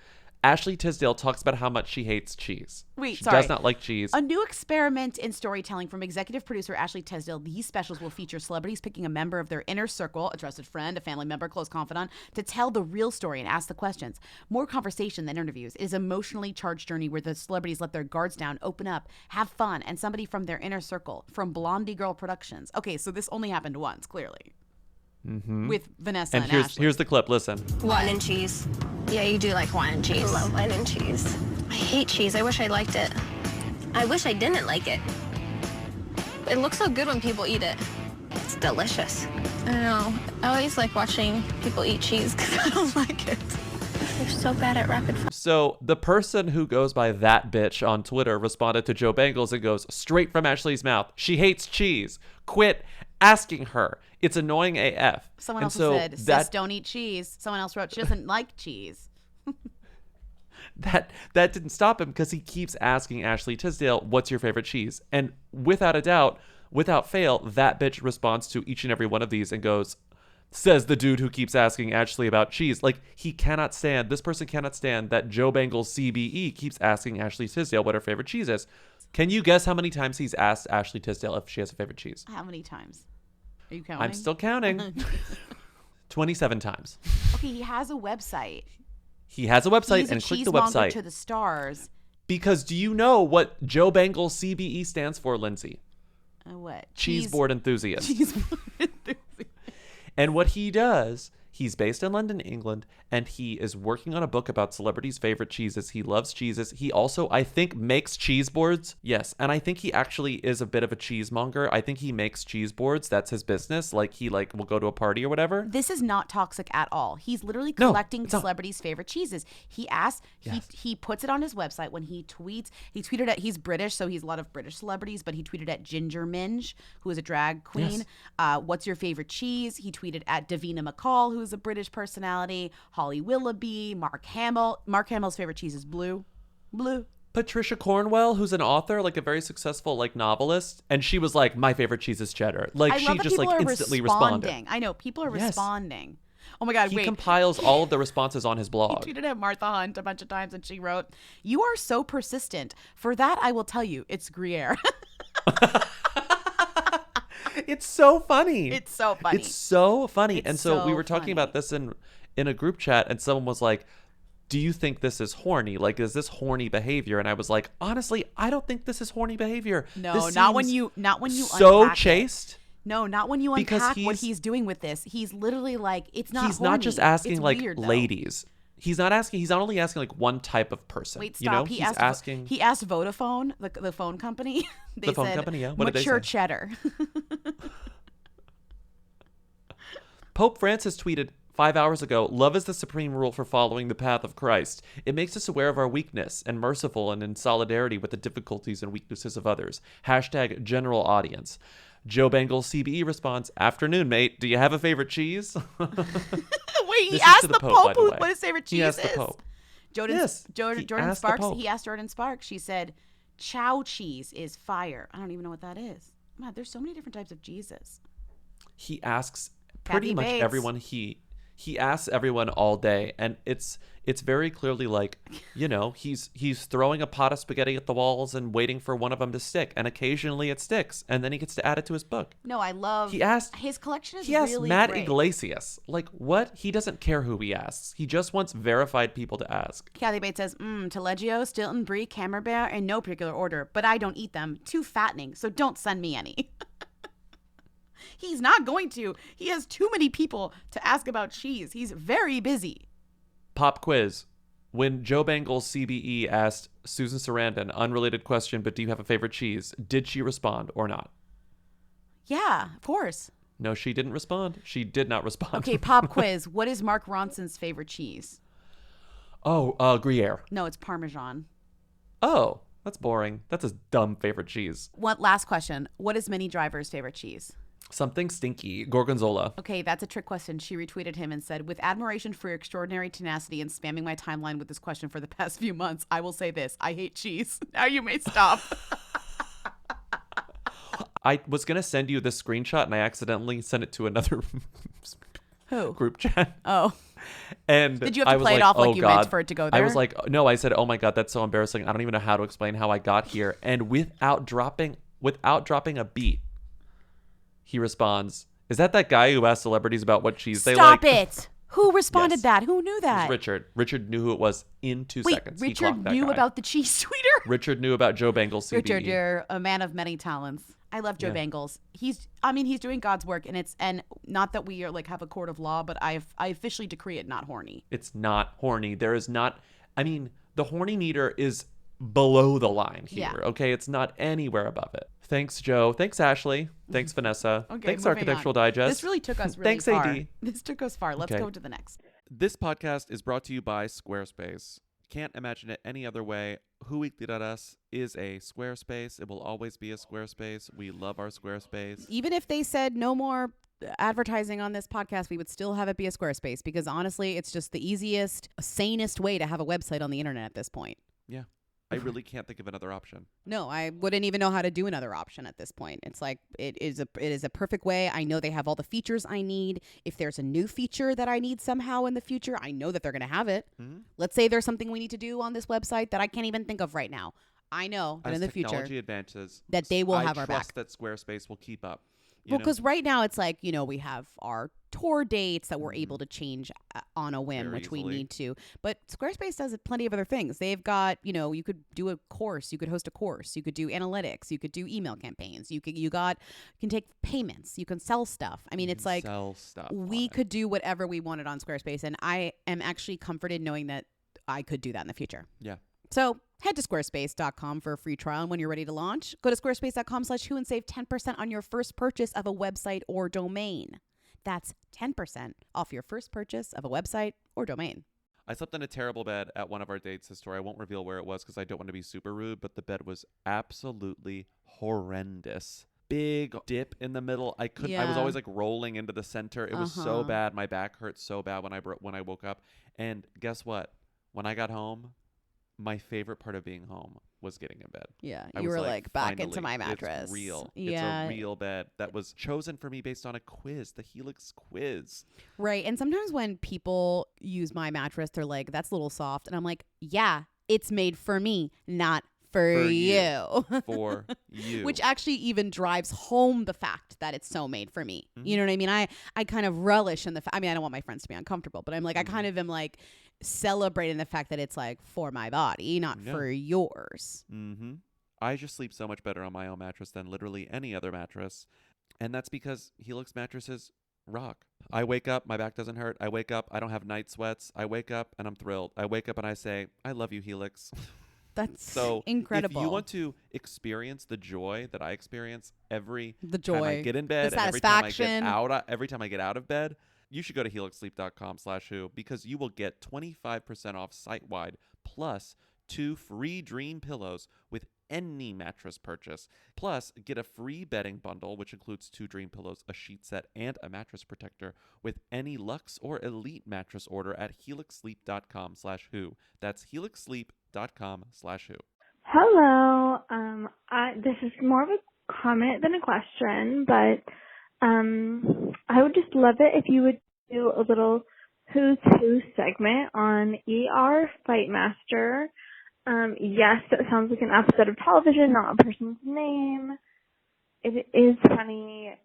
Ashley Tisdale talks about how much she hates cheese. She does not like cheese. A new experiment in storytelling from executive producer Ashley Tisdale. These specials will feature celebrities picking a member of their inner circle, a trusted friend, a family member, close confidant, to tell the real story and ask the questions. More conversation than interviews. It is an emotionally charged journey where the celebrities let their guards down, open up, have fun, and somebody from their inner circle, from Blondie Girl Productions. Okay, so this only happened once, clearly. Mm-hmm. With Vanessa and Ashley. Here's the clip. Listen. Wine and cheese. Yeah, you do like wine and cheese. I love wine and cheese. I hate cheese. I wish I liked it. I wish I didn't like it. It looks so good when people eat it. It's delicious. I don't know. I always like watching people eat cheese because I don't like it. They're so bad at rapid fire. So the person who goes by that bitch on Twitter responded to Joe Bangles and goes, straight from Ashley's mouth, she hates cheese. Quit asking her. It's annoying AF. Someone else said, sis, don't eat cheese. Someone else wrote, she doesn't like cheese. That didn't stop him because he keeps asking Ashley Tisdale, what's your favorite cheese? And without a doubt, without fail, that bitch responds to each and every one of these and goes, says the dude who keeps asking Ashley about cheese. Like, this person cannot stand that Joe Bangles CBE keeps asking Ashley Tisdale what her favorite cheese is. Can you guess how many times he's asked Ashley Tisdale if she has a favorite cheese? How many times? Are you counting? I'm still counting. 27 times. Okay, he has a website. He has a website, He's and a click the website. cheesemonger to the stars. Because do you know what Joe Bangles CBE stands for, Lindsay? What? Cheese board enthusiast. Cheese board enthusiast. And what he does He's based in London, England, and he is working on a book about celebrities' favorite cheeses. He loves cheeses. He also, I think, makes cheese boards. Yes, and I think he actually is a bit of a cheesemonger. I think he makes cheese boards. That's his business. Like, he will go to a party or whatever. This is not toxic at all. He's literally collecting celebrities' favorite cheeses. He asks, he puts it on his website when he tweets. He tweeted at, he's British, so he's a lot of British celebrities, but he tweeted at Ginger Minge, who is a drag queen. Yes. What's your favorite cheese? He tweeted at Davina McCall, who's a British personality, Holly Willoughby, Mark Hamill. Mark Hamill's favorite cheese is blue. Blue. Patricia Cornwell, who's an author, like a very successful novelist, and she was like, my favorite cheese is cheddar. Like, she just instantly responded. I know, people are responding. Oh my God, he compiles all of the responses on his blog. He tweeted at Martha Hunt a bunch of times, and she wrote, "You are so persistent. For that, I will tell you, it's Gruyere." It's so funny. It's so funny. It's so funny. It's and so we were funny. talking about this in a group chat, and someone was like, do you think this is horny? Like, is this horny behavior? And I was like, honestly, I don't think this is horny behavior. No, This not when seems you so unpack chaste. It. No, not when you Because unpack what he's doing with this. He's literally like, it's not He's horny. not just asking It's like weird, though. ladies. He's not only asking like one type of person. Wait, stop. You know? He He's asking asked Vodafone, the phone company. They the phone said, company, yeah. What did they mature say? cheddar. Pope Francis tweeted 5 hours ago, "Love is the supreme rule for following the path of Christ. It makes us aware of our weakness and merciful and in solidarity with the difficulties and weaknesses of others. Hashtag general audience." Joe Bengal CBE responds, "Afternoon, mate. Do you have a favorite cheese?" Wait, he This is asked to the Pope, Pope by the way. what his favorite cheese He asked is. the Pope. Jordan Yes, he Jordan asked the Sparks. Pope. He asked Jordan Sparks. She said, "Chow cheese is fire." I don't even know what that is. Man, there's so many different types of cheeses. He asks pretty Kathy much Bates. everyone he asks everyone all day, and it's very clearly like, you know, he's throwing a pot of spaghetti at the walls and waiting for one of them to stick, and occasionally it sticks, and then he gets to add it to his book. No, I love. He asked his collection is He asked really Matt great. Iglesias, like, what? He doesn't care who he asks. He just wants verified people to ask. Kathy Bates says, Taleggio, Stilton, Brie, Camembert, in no particular order, but I don't eat them. Too fattening, so don't send me any. He's not going to. He has too many people to ask about cheese. He's very busy. Pop quiz. When Joe Bengal CBE asked Susan Sarandon, unrelated question, but do you have a favorite cheese? Did she respond or not? Yeah, of course. No, she didn't respond. She did not respond. Okay, pop quiz. What is Mark Ronson's favorite cheese? Oh, Gruyere. No, it's Parmesan. Oh, that's boring. That's a dumb favorite cheese. Last question. What is Minnie Driver's favorite cheese? Something stinky. Gorgonzola. Okay, that's a trick question. She retweeted him and said, "With admiration for your extraordinary tenacity and spamming my timeline with this question for the past few months, I will say this. I hate cheese. Now you may stop." I was going to send you this screenshot, and I accidentally sent it to another Who? group chat. Oh. And Did you have to I was play it like, off like oh, you God. meant for it to go there? I was like, no, I said, oh my God, that's so embarrassing. I don't even know how to explain how I got here. And without dropping a beat, he responds, "Is that guy who asked celebrities about what cheese they like?" Stop it. Who responded Yes. that? Who knew It was that? Richard. Richard knew who it was in 2 seconds. He Richard clocked that knew guy. about the cheese tweeter? Richard knew about Joe Bengal CBE. Richard, you're a man of many talents. I love Joe Yeah. Bangles. He's doing God's work, and not that we are have a court of law, but I officially decree it not horny. It's not horny. There is not. I mean, the horny meter is below the line here. Yeah. Okay, it's not anywhere above it. Thanks, Joe. Thanks, Ashley. Thanks, Vanessa. Okay, Thanks, moving Architectural on. Digest. This really took us really Thanks, far. AD. This took us far. Let's Okay. go to the next. This podcast is brought to you by Squarespace. Can't imagine it any other way. WhoWeekly.us is a Squarespace. It will always be a Squarespace. We love our Squarespace. Even if they said no more advertising on this podcast, we would still have it be a Squarespace because honestly, it's just the easiest, sanest way to have a website on the internet at this point. Yeah. I really can't think of another option. No, I wouldn't even know how to do another option at this point. It's like it is a perfect way. I know they have all the features I need. If there's a new feature that I need somehow in the future, I know that they're going to have it. Mhm. Let's say there's something we need to do on this website that I can't even think of right now. I know that As in the future technology advances, that they will have our I back. trust that Squarespace will keep up. you Well, know? because right now it's like, we have our tour dates that we're able to change on a whim, Very which we easily. need to. But Squarespace does plenty of other things. They've got, you could do a course, you could host a course, you could do analytics, you could do email campaigns, you can take payments, you can sell stuff. I mean, it's like Sell stuff. we could do whatever we wanted on Squarespace, and I am actually comforted knowing that I could do that in the future. Yeah. So head to squarespace.com for a free trial, and when you're ready to launch, go to squarespace.com/who and save 10% on your first purchase of a website or domain. That's 10% off your first purchase of a website or domain. I slept in a terrible bed at one of our dates this story. I won't reveal where it was because I don't want to be super rude, but the bed was absolutely horrendous. Big dip in the middle. I was Yeah. always like rolling into the center. It was so bad. My back hurt so bad when I woke up. And guess what? When I got home, my favorite part of being home was getting in bed. Yeah, I you was were like, back into finally, my mattress. It's real. Yeah. It's a real bed that was chosen for me based on a quiz, the Helix quiz. Right. And sometimes when people use my mattress, they're like, that's a little soft. And I'm like, yeah, it's made for me, not for you. For you. Which actually even drives home the fact that it's so made for me. Mm-hmm. You know what I mean? I kind of relish in the I mean, I don't want my friends to be uncomfortable, but I'm like, I kind of am like celebrating the fact that it's like for my body, not for yours. Mm-hmm. I just sleep so much better on my own mattress than literally any other mattress. And that's because Helix mattresses rock. I wake up, my back doesn't hurt. I wake up, I don't have night sweats. I wake up and I'm thrilled. I wake up and I say, I love you, Helix. That's so incredible. If you want to experience the joy that I experience every The time I joy, get in bed, the and every time I satisfaction. every time I get out of bed, you should go to helixsleep.com/who because you will get 25% off site-wide plus 2 free dream pillows with any mattress purchase. Plus, get a free bedding bundle, which includes 2 dream pillows, a sheet set, and a mattress protector with any Luxe or Elite mattress order at helixsleep.com/who. That's helixsleep.com/who. Hello. This is more of a comment than a question, but I would just love it if you would do a little Who's Who segment on Fightmaster. Yes, that sounds like an episode of television, not a person's name. It is funny.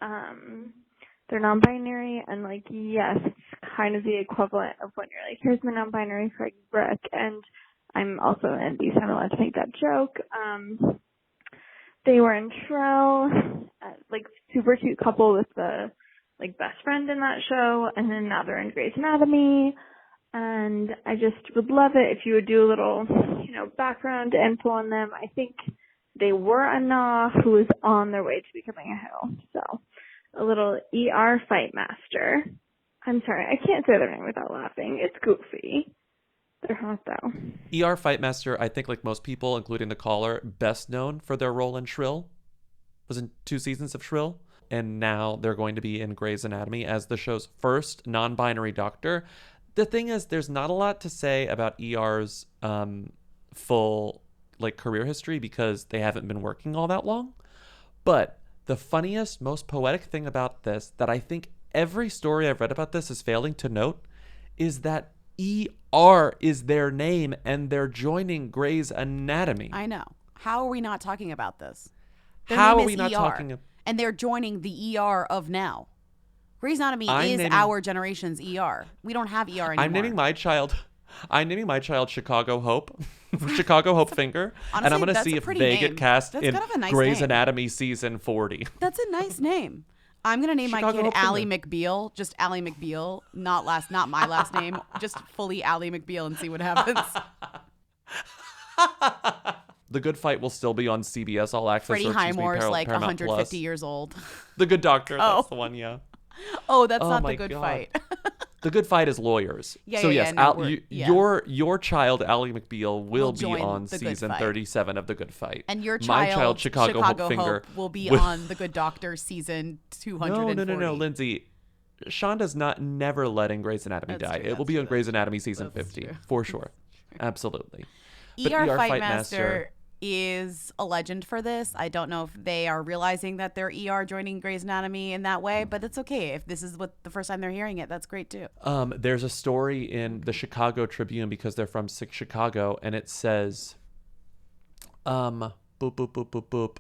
They're non-binary, and like, yes, it's kind of the equivalent of when you're like, here's my non-binary friend Brooke, and I'm also in these. I'm allowed to make that joke. They were in Shrill, like super cute couple with the like best friend in that show, and then now they're in Grey's Anatomy. And I just would love it if you would do a little, background info on them. I think they were a Nah who was on their way to becoming a Who. So a little Fightmaster. I'm sorry, I can't say their name without laughing. It's goofy. They're hot though. Fightmaster, I think like most people, including the caller, best known for their role in Shrill. Was in 2 seasons of Shrill. And now they're going to be in Grey's Anatomy as the show's first non-binary doctor. The thing is, there's not a lot to say about ER's full like career history because they haven't been working all that long. But the funniest, most poetic thing about this that I think every story I've read about this is failing to note is that ER is their name and they're joining Grey's Anatomy. I know. How are we not talking about this? Their How name are we is not ER, talking? And they're joining the ER of now. Grey's Anatomy is our generation's ER. We don't have ER anymore. I'm naming my child Chicago Hope. Chicago Hope Finger. Honestly, and I'm going to that's see a if pretty they name. get cast That's in kind of a nice Grey's name. Anatomy season 40. That's a nice name. I'm going to name my Chicago kid Hope Ally Finger. McBeal. Just Ally McBeal. Not my last name. Just fully Ally McBeal and see what happens. The Good Fight will still be on CBS All Access. Freddie or excuse me, Highmore's like Paramount 150 Plus. years old. The Good Doctor. Oh. That's the one, yeah. Oh, that's Oh not my The Good God. Fight. The Good Fight is lawyers. Yeah, so yeah, yes, yeah, no, your child Ally McBeal will be join on The Good season Fight. 37 of The Good Fight. And your My child Chicago Hope Finger will be will- on The Good Doctor season 240. No, Lindsay. Shonda's never letting Grey's Anatomy That's die. true, It will be on Grey's Anatomy season 50 for sure. Absolutely. But ER Fightmaster is a legend for this. I don't know if they are realizing that they're ER joining Grey's Anatomy in that way, but it's okay. If this is what the first time they're hearing it, that's great too. There's a story in the Chicago Tribune because they're from Chicago, and it says, boop, boop, boop, boop, boop.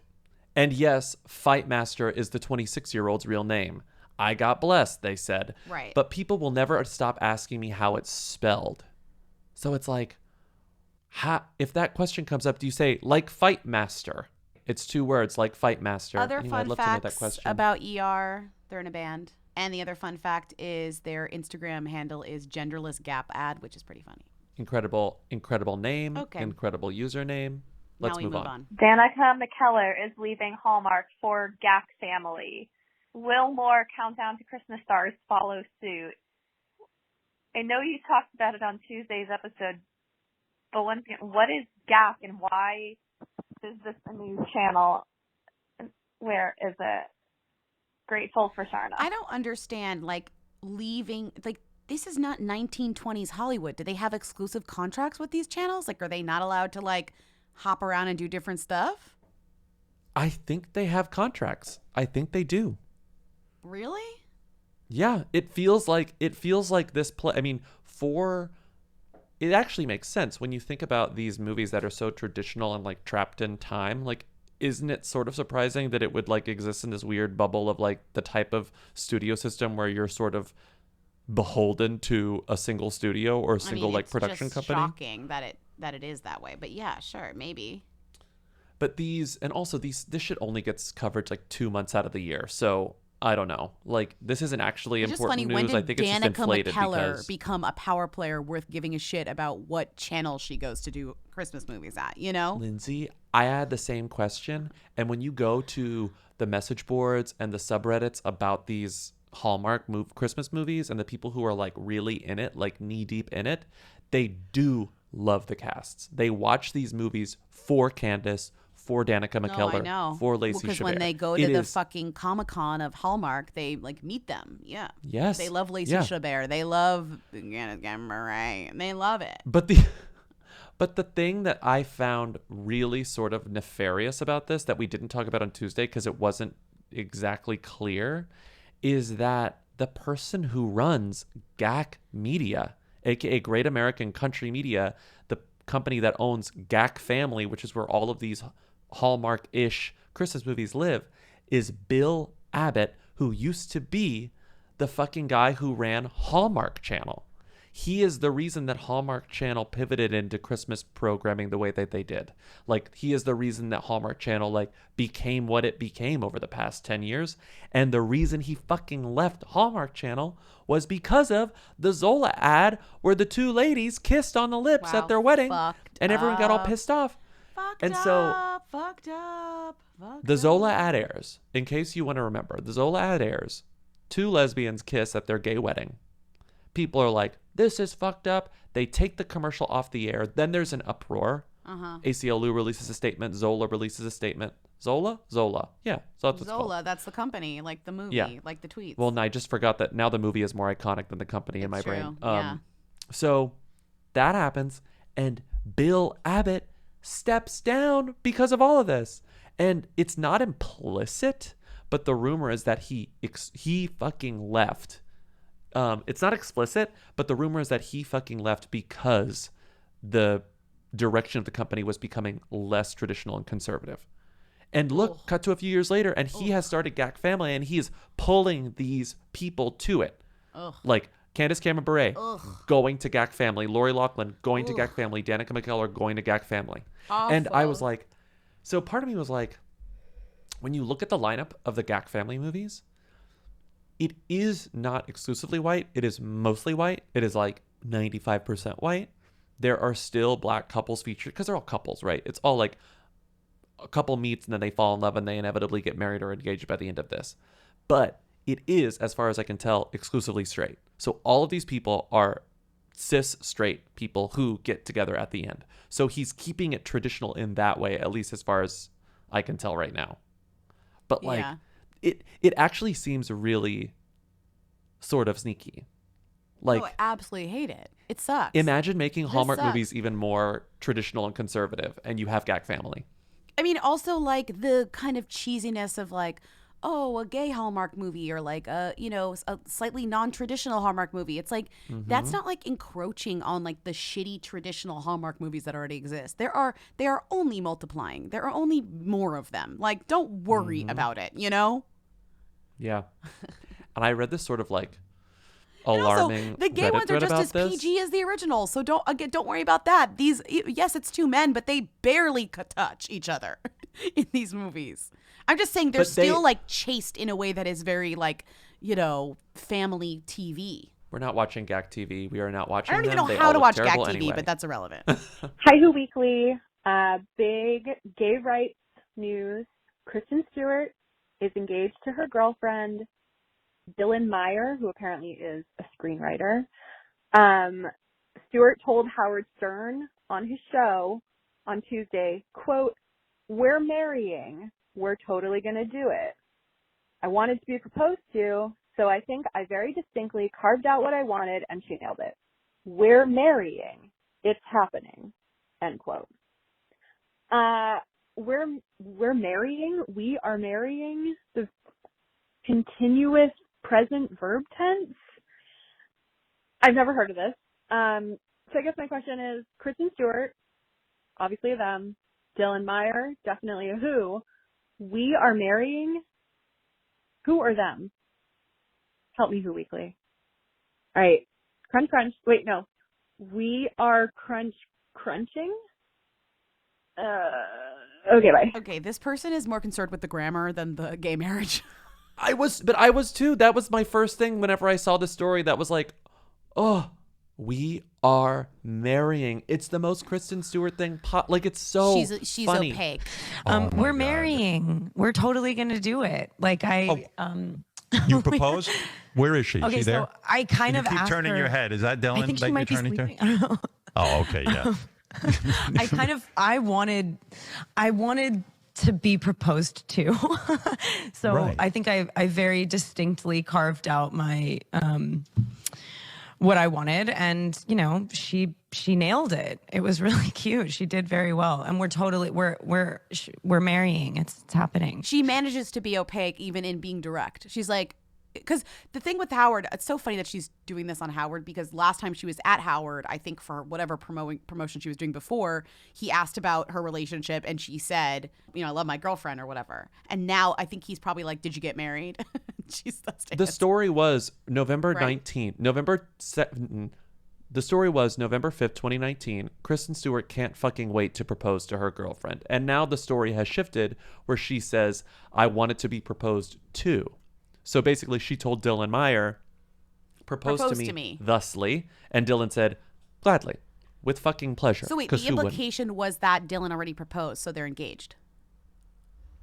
And yes, Fightmaster is the 26-year-old's real name. I got blessed, they said. Right. But people will never stop asking me how it's spelled. So it's like, if that question comes up, do you say, like Fightmaster? It's 2 words, like Fightmaster. Other Anyway, fun I'd love to know that facts question. about ER, they're in a band. And the other fun fact is their Instagram handle is genderless gap ad, which is pretty funny. Incredible name, Okay. incredible username. Let's Now we move move on. Danica McKellar is leaving Hallmark for GAC Family. Will more Countdown to Christmas stars follow suit? I know you talked about it on Tuesday's episode, but once again, what is GAC and why is this a new channel? Where is it? Grateful for Sharna. I don't understand, like, leaving, like, this is not 1920s Hollywood. Do they have exclusive contracts with these channels? Like, are they not allowed to, like, hop around and do different stuff? I think they have contracts. I think they do. Really? Yeah, it feels like this play. I mean, it actually makes sense when you think about these movies that are so traditional and like trapped in time. Like, isn't it sort of surprising that it would like exist in this weird bubble of like the type of studio system where you're sort of beholden to a single studio or a single like production company? Shocking that it is that way, but yeah, sure, maybe. But this shit only gets coverage like 2 months out of the year, so I don't know. Like, this isn't actually It's important just funny, news. when I did think it's just Danica inflated McKellar because become a power player worth giving a shit about what channel she goes to do Christmas movies at, you know? Lindsay, I had the same question, and when you go to the message boards and the subreddits about these Hallmark Christmas movies and the people who are like really in it, like knee deep in it, they do love the casts. They watch these movies for Candace, for Danica McKellar, I know. for Lacey Because Chabert. when they go to the fucking Comic-Con of Hallmark, they like meet them. Yeah. Yes. They love Lacey Yeah. Chabert. They love Murray. They love it. But the thing that I found really sort of nefarious about this that we didn't talk about on Tuesday because it wasn't exactly clear is that the person who runs GAC Media, aka Great American Country Media, the company that owns GAC Family, which is where all of these Hallmark-ish Christmas movies live, is Bill Abbott, who used to be the fucking guy who ran Hallmark Channel. He is the reason that Hallmark Channel pivoted into Christmas programming the way that they did. Like, he is the reason that Hallmark Channel, like, became what it became over the past 10 years. And the reason he fucking left Hallmark Channel was because of the Zola ad where the 2 ladies kissed on the lips at their wedding. And everyone got all pissed off. Fucked up. The Zola ad airs. In case you want to remember, the Zola ad airs. 2 lesbians kiss at their gay wedding. People are like, this is fucked up. They take the commercial off the air. Then there's an uproar. ACLU releases a statement. Zola releases a statement. Zola? Yeah. So that's Zola, that's the company, like the movie, Yeah. like the tweets. Well, and I just forgot that now the movie is more iconic than the company in my It's true, brain. yeah. So that happens, and Bill Abbott steps down because of all of this. And it's not implicit, but the rumor is that he fucking left. It's not explicit, but the rumor is that he fucking left because the direction of the company was becoming less traditional and conservative. And look, cut to a few years later, and he has started GAC Family, and he is pulling these people to it. Like Candace Cameron Bure going to GAC Family, Lori Loughlin going to GAC Family, Danica McKellar going to GAC Family. And I was like, so part of me was like, when you look at the lineup of the GAC Family movies, it is not exclusively white. It is mostly white. It is like 95% white. There are still black couples featured because they're all couples, right? It's all like a couple meets and then they fall in love and they inevitably get married or engaged by the end of this. But it is, as far as I can tell, exclusively straight. So all of these people are cis straight people who get together at the end. So he's keeping it traditional in that way, at least as far as I can tell right now. But like, Yeah. it actually seems really sort of sneaky. Like, I absolutely hate it. It sucks. imagine making This Hallmark sucks. movies even more traditional and conservative, and you have GAC Family. I mean, also like the kind of cheesiness of like, oh, a gay Hallmark movie or like a slightly non-traditional Hallmark movie. It's like that's not like encroaching on like the shitty traditional Hallmark movies that already exist. They are only multiplying. There are only more of them. Like, don't worry about it, you know? Yeah. And I read this sort of like And alarming also, the gay Reddit ones are thread just about as this. PG as the original, so don't worry about that. These, yes, it's two men, but they barely touch each other in these movies. I'm just saying they're still like chaste in a way that is very like, family TV. We're not watching GAC TV. We are not watching. I don't even them. know They how all to look watch GAC terrible TV, anyway. but that's irrelevant. Hi Who Weekly, big gay rights news. Kristen Stewart is engaged to her girlfriend, Dylan Meyer, who apparently is a screenwriter. Stewart told Howard Stern on his show on Tuesday, quote, "We're marrying. We're totally going to do it. I wanted to be proposed to, so I think I very distinctly carved out what I wanted and she nailed it. We're marrying. It's happening." End quote. We're marrying. We are marrying. The continuous present verb tense. I've never heard of this. So I guess my question is, Kristen Stewart, obviously a them. Dylan Meyer, definitely a who. We are marrying. Who or them? Help me, Who Weekly. All right. Crunch, crunch. Wait, no. We are crunching? Okay, bye. Okay, this person is more concerned with the grammar than the gay marriage. I was too. That was my first thing whenever I saw this story. That was like, oh, we are marrying. It's the most Kristen Stewart thing. Like, it's so she's funny. opaque. We're marrying. We're totally gonna do it. Like You proposed? Where is she? Okay, she there? so I kind you of keep asked turning her, your head. Is that Dylan I think that she you're might be turning sleeping. to? I don't know. Oh, okay, yeah. I wanted to be proposed to. So Right. I think I very distinctly carved out my what I wanted, and she nailed it. It was really cute. She did very well, and we're marrying. It's happening. She manages to be opaque even in being direct. She's like, because the thing with Howard, it's so funny that she's doing this on Howard, because last time she was at Howard, I think for whatever promotion she was doing before, he asked about her relationship and she said, I love my girlfriend or whatever. And now I think he's probably like, did you get married? The story was November Right. 19th, November 7th. The story was November 5th, 2019. Kristen Stewart can't fucking wait to propose to her girlfriend. And now the story has shifted where she says, I wanted to be proposed to. So basically, she told Dylan Meyer, propose to me thusly. And Dylan said, gladly, with fucking pleasure. So wait, 'Cause the who wouldn't? implication was that Dylan already proposed, so they're engaged.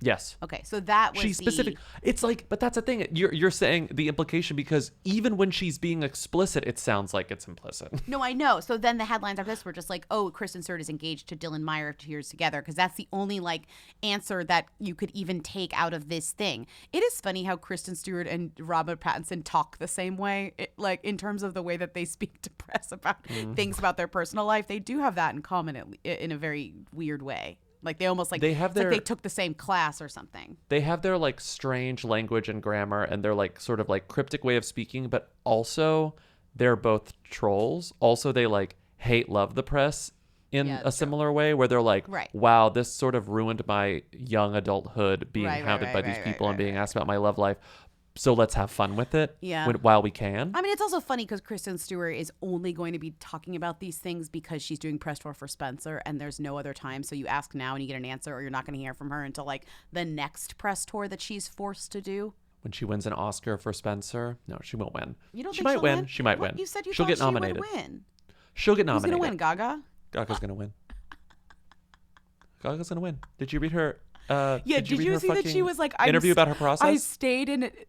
Yes. Okay, so that was She's specific. It's like, but that's the thing. You're saying the implication because even when she's being explicit, it sounds like it's implicit. No, I know. So then the headlines after this were just like, oh, Kristen Stewart is engaged to Dylan Meyer after 2 years together, because that's the only like answer that you could even take out of this thing. It is funny how Kristen Stewart and Robert Pattinson talk the same way, like in terms of the way that they speak to press about things about their personal life. They do have that in common in a very weird way. Like they almost like They have it's like their- they took the same class or something. They have their like strange language and grammar and their like sort of like cryptic way of speaking, but also they're both trolls. Also, they like love the press in a similar way where they're like, Right. wow, this sort of ruined my young adulthood being hounded by these people and being asked about my love life. So let's have fun with it while we can. I mean, it's also funny because Kristen Stewart is only going to be talking about these things because she's doing press tour for Spencer and there's no other time. So you ask now and you get an answer, or you're not going to hear from her until like the next press tour that she's forced to do. When she wins an Oscar for Spencer, no, she won't win. You don't she think might she'll win. win? She might What? win. You said you she'll thought get she would nominated. win. She'll get Who's nominated. going to win? Gaga? Gaga's gonna win. Gaga's gonna win. Did you read her? Did you see that she was like interview about her process?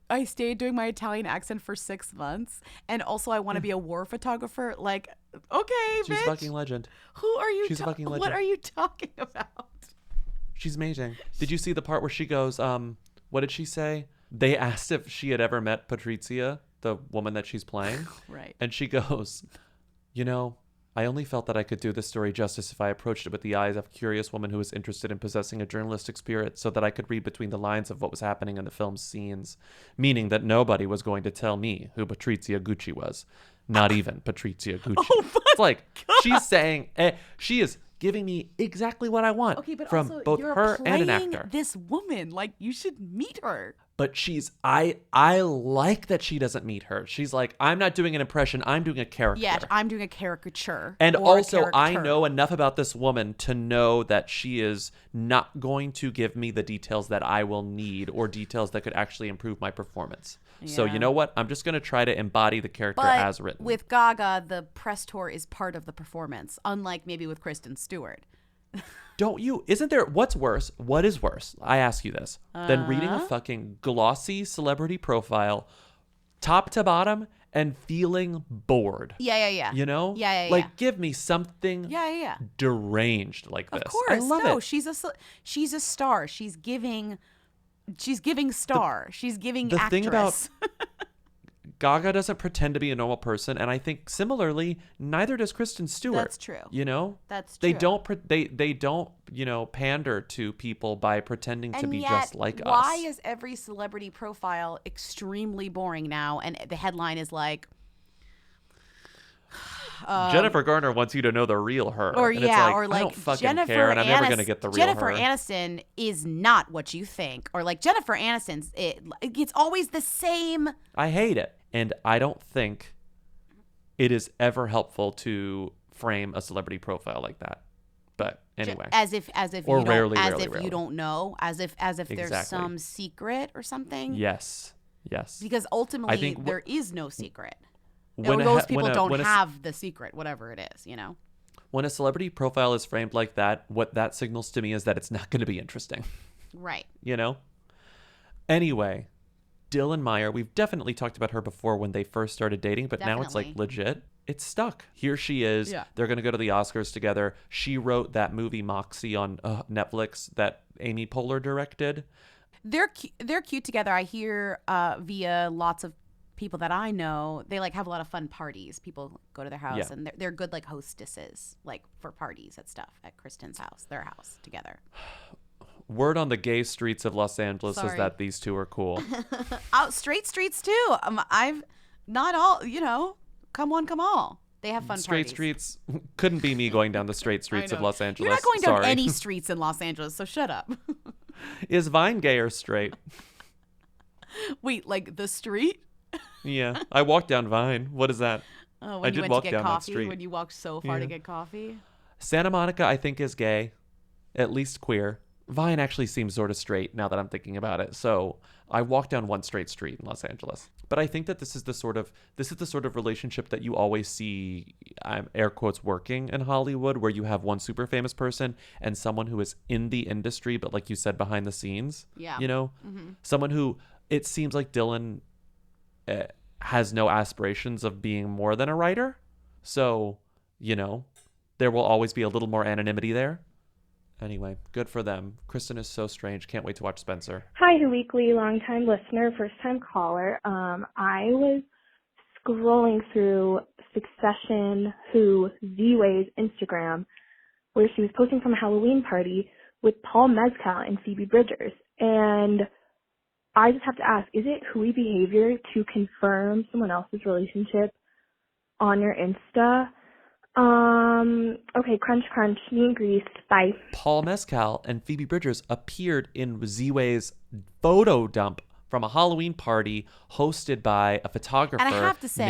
I stayed doing my Italian accent for 6 months, and also I want to be a war photographer. Like, okay, She's bitch. a fucking legend. Who are you? She's a fucking legend. What are you talking about? She's amazing. Did you see the part where she goes, what did she say? They asked if she had ever met Patrizia, the woman that she's playing. Right. And she goes, I only felt that I could do this story justice if I approached it with the eyes of a curious woman who was interested in possessing a journalistic spirit so that I could read between the lines of what was happening in the film's scenes, meaning that nobody was going to tell me who Patrizia Gucci was. Not even Patrizia Gucci. It's like, she's saying, she is giving me exactly what I want Okay, but from also both you're her and an playing actor. this woman. Like, you should meet her. But I like that she doesn't meet her. She's like, I'm not doing an impression, I'm doing a character. Yeah, I'm doing a caricature. And or a also, I caricature. know enough about this woman to know that she is not going to give me the details that I will need or details that could actually improve my performance. So Yeah. you know what? I'm just going to try to embody the character But as written. with Gaga, the press tour is part of the performance, unlike maybe with Kristen Stewart. Don't you? Isn't there? What's worse? What is worse? I ask you this. Than reading a fucking glossy celebrity profile, top to bottom, and feeling bored. Yeah. You know? Yeah. Like, give me something Yeah. deranged like this. Of course. I love no, it. she's a star. She's giving star. She's giving The actress. thing about Gaga doesn't pretend to be a normal person, and I think similarly, neither does Kristen Stewart. That's true. You know, That's they true. don't they don't pander to people by pretending to And be yet, just like why us. is every celebrity profile extremely boring now? And the headline is like, Jennifer Garner wants you to know the real her, or and yeah, it's or I like don't fucking Jennifer care, and I'm never gonna get the real Jennifer her. Aniston is not what you think, or like Jennifer Aniston's. It's always the same. I hate it, and I don't think it is ever helpful to frame a celebrity profile like that. But anyway, as if or you rarely, don't, rarely. you don't know, as if there's Exactly. some secret or something. Yes. Because ultimately think there is no secret. when a- Those people when a- don't when a- have the secret, whatever it is, you know. When a celebrity profile is framed like that, what that signals to me is that it's not going to be interesting. Right. You know? Anyway, Dylan Meyer, we've definitely talked about her before when they first started dating, but now it's like Definitely. legit. It's stuck. Here she is. Yeah. They're going to go to the Oscars together. She wrote that movie Moxie on Netflix that Amy Poehler directed. They're cute together. I hear via lots of people that I know, they like have a lot of fun parties. People go to their house Yeah. and they're good like hostesses, like for parties and stuff at Kristen's house, their house together. Word on the gay streets of Los Angeles is Sorry. that these two are cool. Out straight streets too. I've not all, come one, come all. They have fun Straight parties. streets couldn't be me going down the straight streets I of know. Los Angeles. You're not going down Sorry. any streets in Los Angeles, so shut up. Is Vine gay or straight? Wait, like the street? Yeah, I walked down Vine. What is that? Oh, I when you did went walk to get down that coffee, street. when you walked so far to Yeah. get coffee. Santa Monica, I think, is gay, at least queer. Vine actually seems sort of straight now that I'm thinking about it. So I walked down one straight street in Los Angeles. But I think that this is the sort of relationship that you always see, air quotes, working in Hollywood, where you have one super famous person and someone who is in the industry, but like you said, behind the sines. Yeah. Mhm. Someone who it seems like Dylan has no aspirations of being more than a writer. So, there will always be a little more anonymity there. Anyway, good for them. Kristen is so strange. Can't wait to watch Spencer. Hi, Who Weekly, long-time listener, first-time caller. I was scrolling through Succession Who Z-Way's Instagram, where she was posting from a Halloween party with Paul Mescal and Phoebe Bridgers. And I just have to ask, is it hooey behavior to confirm someone else's relationship on your Insta? Okay, crunch, me and Grease, bye. Paul Mescal and Phoebe Bridgers appeared in Z-Way's photo dump from a Halloween party hosted by a photographer And I have to say,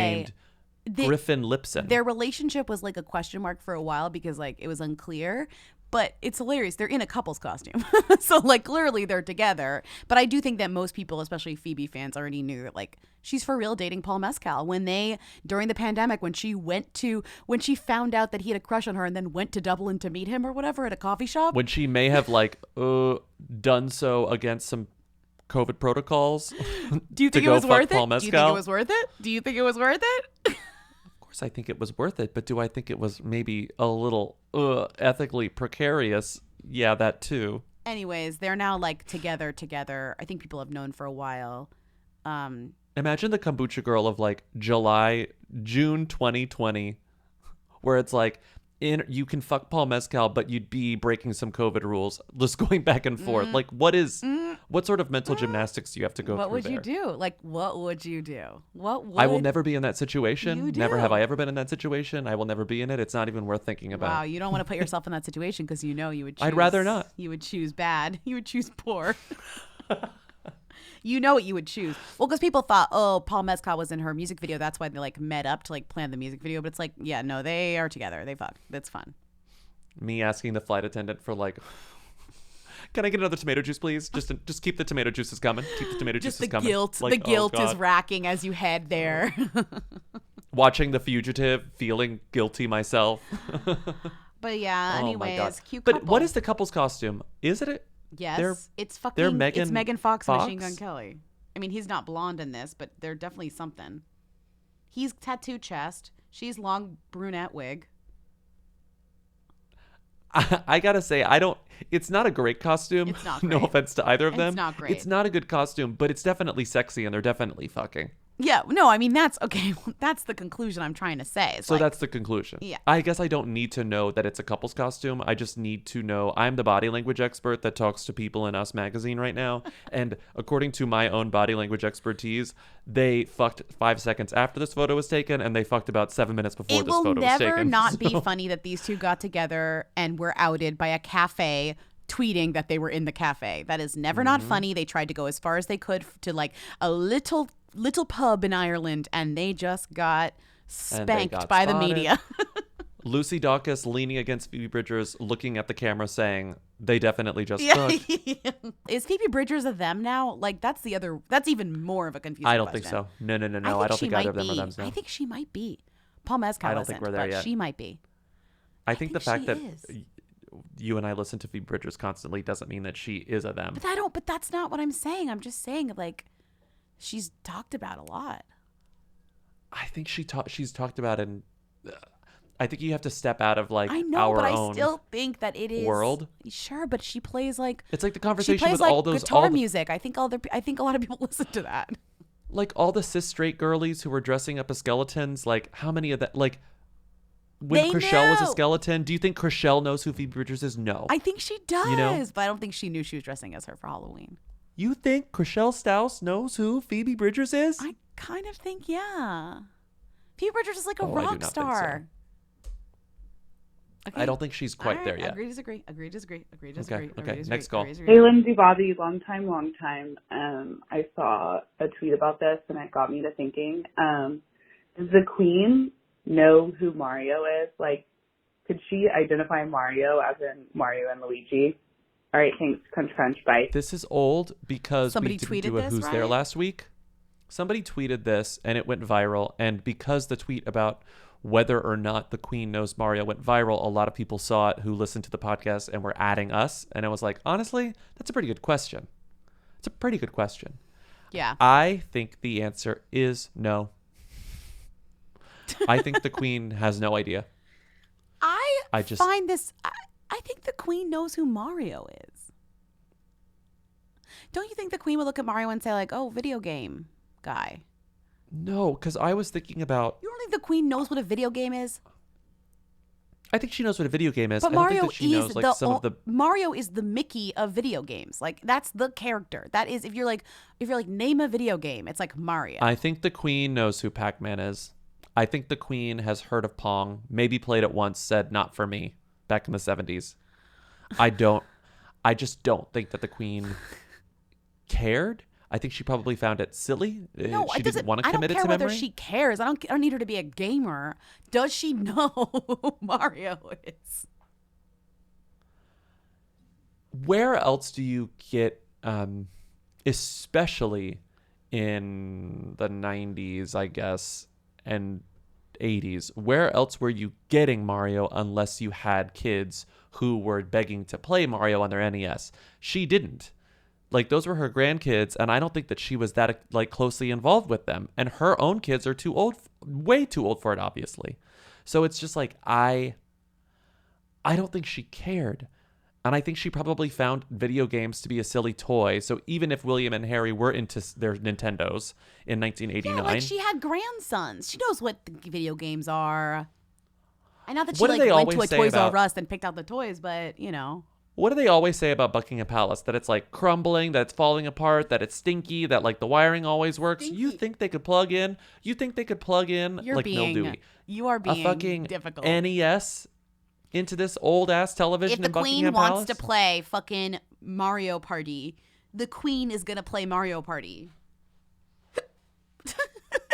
named Griffin Lipson. Their relationship was like a question mark for a while because like it was unclear, but it's hilarious. They're in a couple's costume. So like clearly they're together. But I do think that most people, especially Phoebe fans, already knew that like she's for real dating Paul Mescal. During the pandemic, when she found out that he had a crush on her and then went to Dublin to meet him or whatever at a coffee shop. When she may have done so against some COVID protocols. Do you think it was worth it? Do you think it was worth it? Do you think it was worth it? Of course, I think it was worth it, but do I think it was maybe a little ethically precarious? Yeah, that too. Anyways, they're now like together. I think people have known for a while. Imagine the kombucha girl of like June 2020 where it's like, you can fuck Paul Mescal, but you'd be breaking some COVID rules, just going back and forth. Like, what sort of mental gymnastics do you have to go What through would there? you do? Like, what would you do? What would I will never be in that situation. you Never do? have I ever been in that situation. I will never be in it. It's not even worth thinking about. Wow, you don't want to put yourself in that situation because you know you would choose. I'd rather not. You would choose bad. You would choose poor. You know what you would choose. Well, because people thought, oh, Paul Mescal was in her music video. That's why they like met up to like plan the music video. But it's like, yeah, no, they are together. They fuck. That's fun. Me asking the flight attendant for like, can I get another tomato juice, please? Just keep the tomato juices coming. Keep the tomato juices coming. The guilt is racking as you head there. Watching The Fugitive, feeling guilty myself. But yeah, Oh my God. anyways, cute But couple. what is the couple's costume? Is it? Yes, it's fucking. they're Megan it's Megan Fox and Machine Fox? Gun Kelly. I mean, he's not blonde in this, but they're definitely something. He's tattooed chest. She's long brunette wig. I gotta say, it's not a great costume. It's not No great. offense to either of them. It's not great. It's not a good costume, but it's definitely sexy and they're definitely fucking. Yeah, no, I mean that's okay. That's the conclusion I'm trying to say. It's So like, that's the conclusion. Yeah. I guess I don't need to know that it's a couple's costume. I just need to know I'm the body language expert that talks to people in Us magazine right now. And according to my own body language expertise, they fucked 5 seconds after this photo was taken and they fucked about 7 minutes before it this will photo was taken. never not be So- funny that these two got together and were outed by a cafe tweeting that they were in the cafe. That is never not funny. They tried to go as far as they could to like a little pub in Ireland, and they just got And they spanked got by the spotted. media. Lucy Dacus leaning against Phoebe Bridgers, looking at the camera saying, they definitely just Yeah. fucked. Is Phoebe Bridgers a them now? Like that's even more of a confusing I don't question. think so. No. I don't she think either of might them are be. them. No. I think she might be. Paul Mescal I don't isn't, think we're there but yet. she might be. I think the fact she that is. you and I listen to Phoebe Bridgers constantly doesn't mean that she is a them. But that's not what I'm saying. I'm just saying like she's talked about a lot. I think she's talked about it. I think you have to step out of like I know, our but I own still think that it is world. Sure, but she plays like It's like the she conversation plays with like all those guitar all the, music. I think a lot of people listen to that. like all the cis straight girlies who were dressing up as skeletons. Like how many of that? Like when They Chriselle was a knew. skeleton, do you think Chriselle knows who Phoebe Bridgers is? No. I think she does, You know? but I don't think she knew she was dressing as her for Halloween. You think Chriselle Staus knows who Phoebe Bridgers is? I kind of think, yeah. Phoebe Bridgers is like a Oh, I do rock not think star. Okay. I don't think she's quite All there right, yet. Agree, disagree. Agree, disagree. Agree, Okay, disagree. okay, Agree, disagree. next call. Agree, disagree. Hey, Lindsay Bobby, long time. I saw a tweet about this and it got me to thinking. Does the Queen know who Mario is? Like, could she identify Mario as in Mario and Luigi? All right, thanks. Crunch, crunch. Bye. This is old because Somebody we didn't tweeted do a this, Who's There right? last week. Somebody tweeted this and it went viral. And because the tweet about whether or not the Queen knows Mario went viral, a lot of people saw it who listened to the podcast and were adding us. And I was like, honestly, that's a pretty good question. It's a pretty good question. Yeah. I think the answer is no. I think the Queen has no idea. I just find this. I think the Queen knows who Mario is. Don't you think the Queen would look at Mario and say like, "Oh, video game guy"? No, because I was thinking about. You don't think the Queen knows what a video game is? I think she knows what a video game is. But I don't Mario think that she is knows like some of the. Mario is the Mickey of video games. Like that's the character. That is if you're like name a video game, it's like Mario. I think the Queen knows who Pac-Man is. I think the Queen has heard of Pong, maybe played it once, said not for me back in the 70s. I just don't think that the Queen cared. I think she probably found it silly. No, she didn't want to commit it I don't to care whether memory. she cares. I don't need her to be a gamer. Does she know who Mario is? Where else do you get, especially in the 90s, I guess, and 80s, where else were you getting Mario unless you had kids who were begging to play Mario on their NES? She didn't. Like, those were her grandkids, and I don't think that she was that, like, closely involved with them. And her own kids are too old, way too old for it, obviously. So it's just like, I don't think she cared. And I think she probably found video games to be a silly toy. So even if William and Harry were into their Nintendos in 1989. Yeah, like she had grandsons. She knows what the video games are. And not that she What do like they went to a always say Toys R about- Us and picked out the toys, but you know. What do they always say about Buckingham Palace? That it's like crumbling, that it's falling apart, that it's stinky, that like the wiring always works. You think they could plug in? You think they could plug in You're like being, mildewy? you are being a fucking difficult. NES into this old ass television If the in Queen Buckingham wants Palace? to play fucking Mario Party, the Queen is gonna play Mario Party.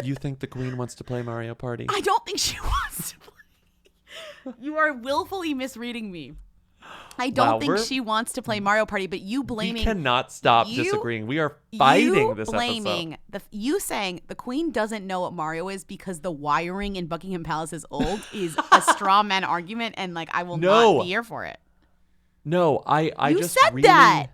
You think the Queen wants to play Mario Party? I don't think she wants to play. You are willfully misreading me. I don't Wow, think we're- she wants to play Mario Party, but you blaming. We cannot stop you- disagreeing. We are fighting you this blaming episode. you saying the Queen doesn't know what Mario is because the wiring in Buckingham Palace is old is a straw man argument, and like I will No. not be here for it. No, I You just said really, that.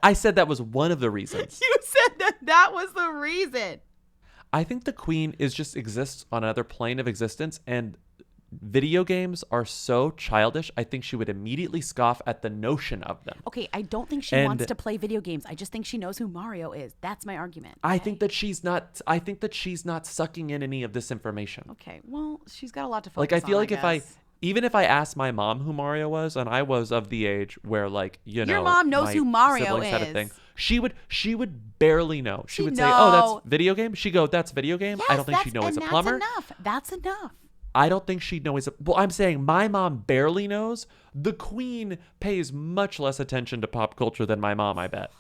I said that was one of the reasons. You said that was the reason. I think the Queen just exists on another plane of existence, and video games are so childish. I think she would immediately scoff at the notion of them. Okay, I don't think she And- wants to play video games. I just think she knows who Mario is. That's my argument. I think that she's not. I think that she's not sucking in any of this information. Okay, well, she's got a lot to focus Like I feel on, like even if I asked my mom who Mario was, and I was of the age where like Your mom knows my who Mario siblings had a is. thing, she would barely know. She would say, know. "Oh, that's video game." She go, "That's video game." I don't think she'd know and he's a that's plumber. enough. That's enough. I don't think she'd know he's a. Well, I'm saying my mom barely knows. The Queen pays much less attention to pop culture than my mom, I bet.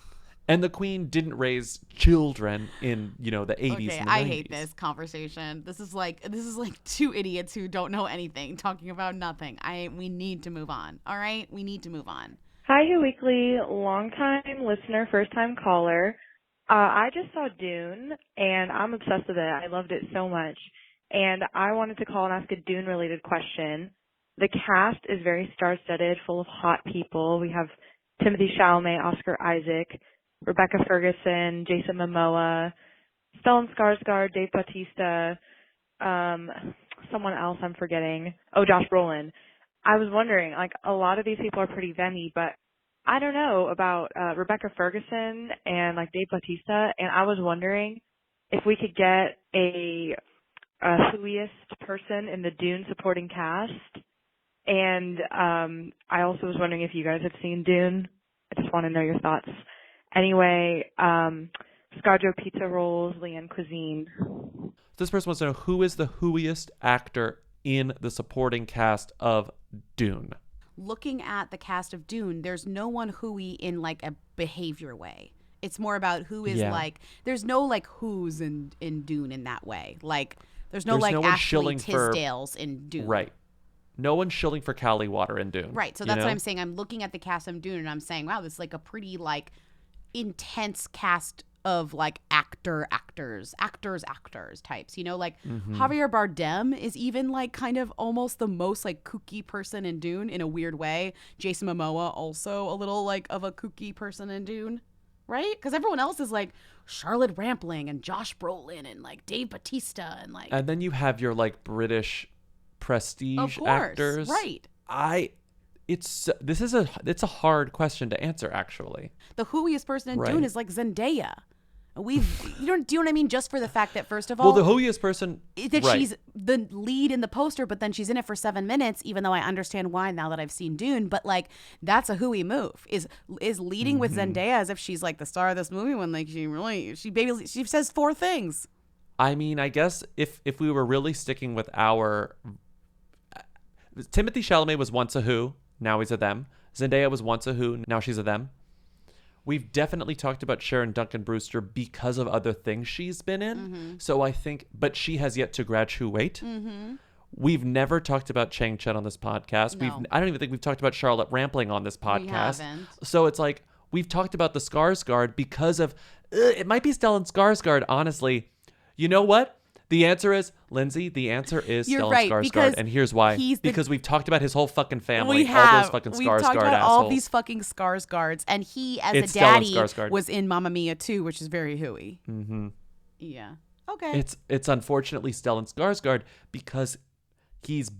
And the Queen didn't raise children in, the 80s Okay, and the I 90s. hate this conversation. This is like two idiots who don't know anything talking about nothing. We need to move on. All right, we need to move on. Hi, Who Weekly, long-time listener, first-time caller. I just saw Dune, and I'm obsessed with it. I loved it so much. And I wanted to call and ask a Dune-related question. The cast is very star-studded, full of hot people. We have Timothée Chalamet, Oscar Isaac, Rebecca Ferguson, Jason Momoa, Stellan Skarsgård, Dave Bautista, someone else I'm forgetting. Oh, Josh Brolin. I was wondering, like, a lot of these people are pretty vemmy, but I don't know about Rebecca Ferguson and, like, Dave Bautista, and I was wondering if we could get a whoiest person in the Dune supporting cast. And I also was wondering if you guys had seen Dune. I just want to know your thoughts. Anyway, ScarJo Pizza Rolls, Leanne Cuisine. This person wants to know who is the whoiest actor in the supporting cast of Dune. Looking at the cast of Dune, there's no one hooey in like a behavior way. It's more about who is like. There's no like who's in Dune in that way. Like there's no like one Ashley shilling for- Tisdale's in Dune. Right. No one's shilling for Callie Water in Dune. Right. So that's what I'm saying. I'm looking at the cast of Dune and I'm saying, wow, this is like a pretty like intense cast of like actors types, like Javier Bardem is even like kind of almost the most like kooky person in Dune in a weird way. Jason Momoa also a little like of a kooky person in Dune, right? Because everyone else is like Charlotte Rampling and Josh Brolin and like Dave Bautista and like. And then you have your like British prestige Of course, actors, right? It's a hard question to answer actually. The whoiest person in Right. Dune is like Zendaya. Do you know what I mean? Just for the fact that first of Well, all, the whoiest person that right. she's the lead in the poster, but then she's in it for 7 minutes. Even though I understand why now that I've seen Dune, but like that's a hooey move. Is leading with Zendaya as if she's like the star of this movie when like she says 4 things. I mean, I guess if we were really sticking with our Timothée Chalamet was once a who, now he's a them. Zendaya was once a who, now she's a them. We've definitely talked about Sharon Duncan Brewster because of other things she's been in. Mm-hmm. So I think, but she has yet to grudge who wait. Mm-hmm. We've never talked about Chang Chen on this podcast. No. I don't even think we've talked about Charlotte Rampling on this podcast. haven't. So it's like we've talked about the Skarsgård because of it might be Stellan Skarsgård. Honestly, you know what? The answer is Lindsay. The answer is You're Stellan right, Skarsgård, because and here's why: he's because we've talked about his whole fucking family. We have. All those fucking We've Skarsgård talked about assholes. all these fucking Skarsgårds, and he, as It's a Stellan daddy, Skarsgård. was in Mamma Mia too, which is very hooey. Mm-hmm. Yeah. Okay. It's unfortunately Stellan Skarsgård because he's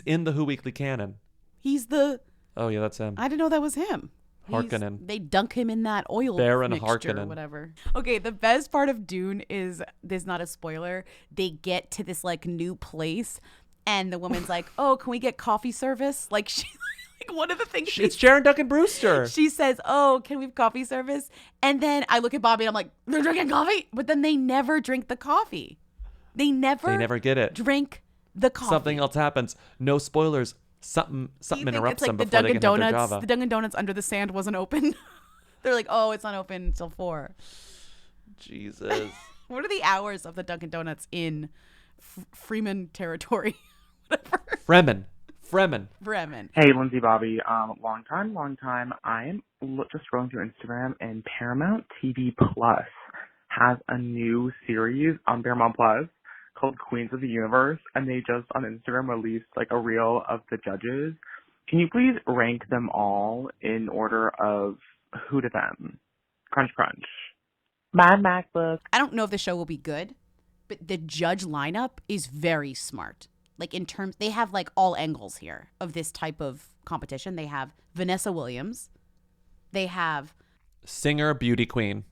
in the Who Weekly canon. He's the. Oh yeah, that's him. I didn't know that was him. Harkonnen. They dunk him in that oil Baron mixture or Harkonnen. whatever. Okay, the best part of Dune is, this is not a spoiler, they get to this like new place and the woman's like, oh, can we get coffee service? Like she like one of the things It's Sharon Duncan Brewster. she says, oh, can we have coffee service? And then I look at Bobby and I'm like, they're drinking coffee? But then they never drink the coffee. They never get it. drink the coffee. Something else happens. No spoilers. Something Do you think interrupts it's them like the before they Dunkin' can have their Donuts? Java. The Dunkin' Donuts under the sand wasn't open. They're like, oh, it's not open until 4. Jesus. What are the hours of the Dunkin' Donuts in Freeman territory? Fremen. Bremen. Hey, Lindsay, Bobby. Long time. I'm just scrolling through Instagram, and Paramount TV Plus has a new series on Paramount Plus called Queens of the Universe, and they just on Instagram released like a reel of the judges. Can you please rank them all in order of who to them? Crunch. My MacBook. I don't know if the show will be good, but the judge lineup is very smart. Like in terms, they have like all angles here of this type of competition. They have Vanessa Williams. They have Singer, beauty queen.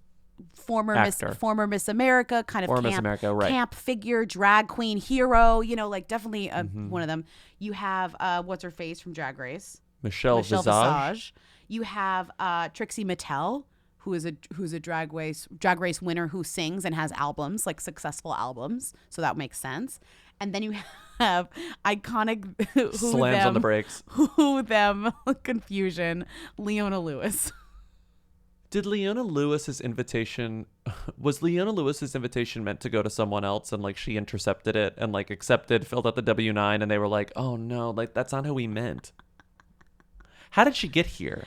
former Actor. Miss America, kind of Or Miss camp, America, right. camp figure, drag queen, hero, you know, like definitely one of them. You have what's her face from Drag Race? Michelle Visage. You have Trixie Mattel, who is a drag race winner who sings and has albums, like successful albums. So that makes sense. And then you have iconic Slams on the brakes. Who them confusion, Leona Lewis. Was Leona Lewis's invitation meant to go to someone else and like she intercepted it and like accepted, filled out the W-9 and they were like, oh no, like that's not who we meant. How did she get here?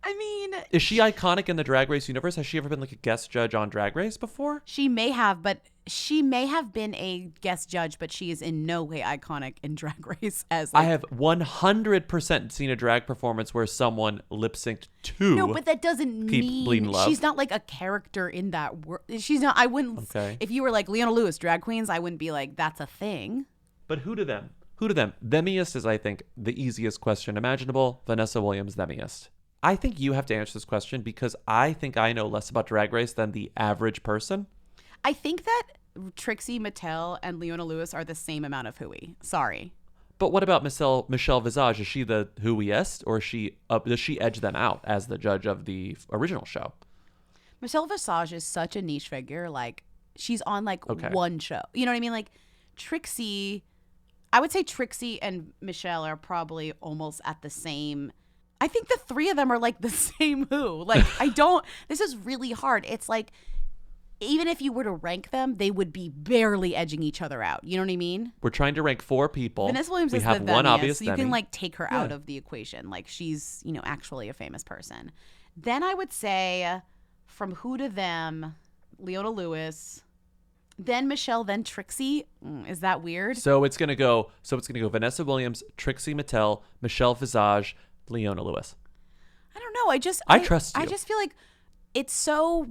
I mean, is she iconic in the Drag Race universe? Has she ever been like a guest judge on Drag Race before? She may have been a guest judge, but she is in no way iconic in Drag Race as like, I have 100% seen a drag performance where someone lip synced to. No, but that doesn't Bleeding mean Love. she's not like a character in that world. She's not. I wouldn't. Okay. If you were like Leona Lewis, drag queens, I wouldn't be like that's a thing. But who to them? Themiest is, I think, the easiest question imaginable. Vanessa Williams, themiest. I think you have to answer this question because I think I know less about Drag Race than the average person. I think that Trixie Mattel and Leona Lewis are the same amount of hooey. Sorry. But what about Michelle Visage? Is she the hooeyest, or does she edge them out as the judge of the original show? Michelle Visage is such a niche figure. Like she's on like one show. You know what I mean? Like Trixie, I would say Trixie and Michelle are probably almost at the same. I think the three of them are like the same who. Like this is really hard. It's like, even if you were to rank them, they would be barely edging each other out. You know what I mean? We're trying to rank 4 people. Vanessa Williams we is have the one themiest, obvious so you themi. can like take her out of the equation. Like she's, actually a famous person. Then I would say from who to them, Leona Lewis, then Michelle, then Trixie. Is that weird? So it's gonna go Vanessa Williams, Trixie Mattel, Michelle Visage, Leona Lewis. I don't know. I trust you. I just feel like it's so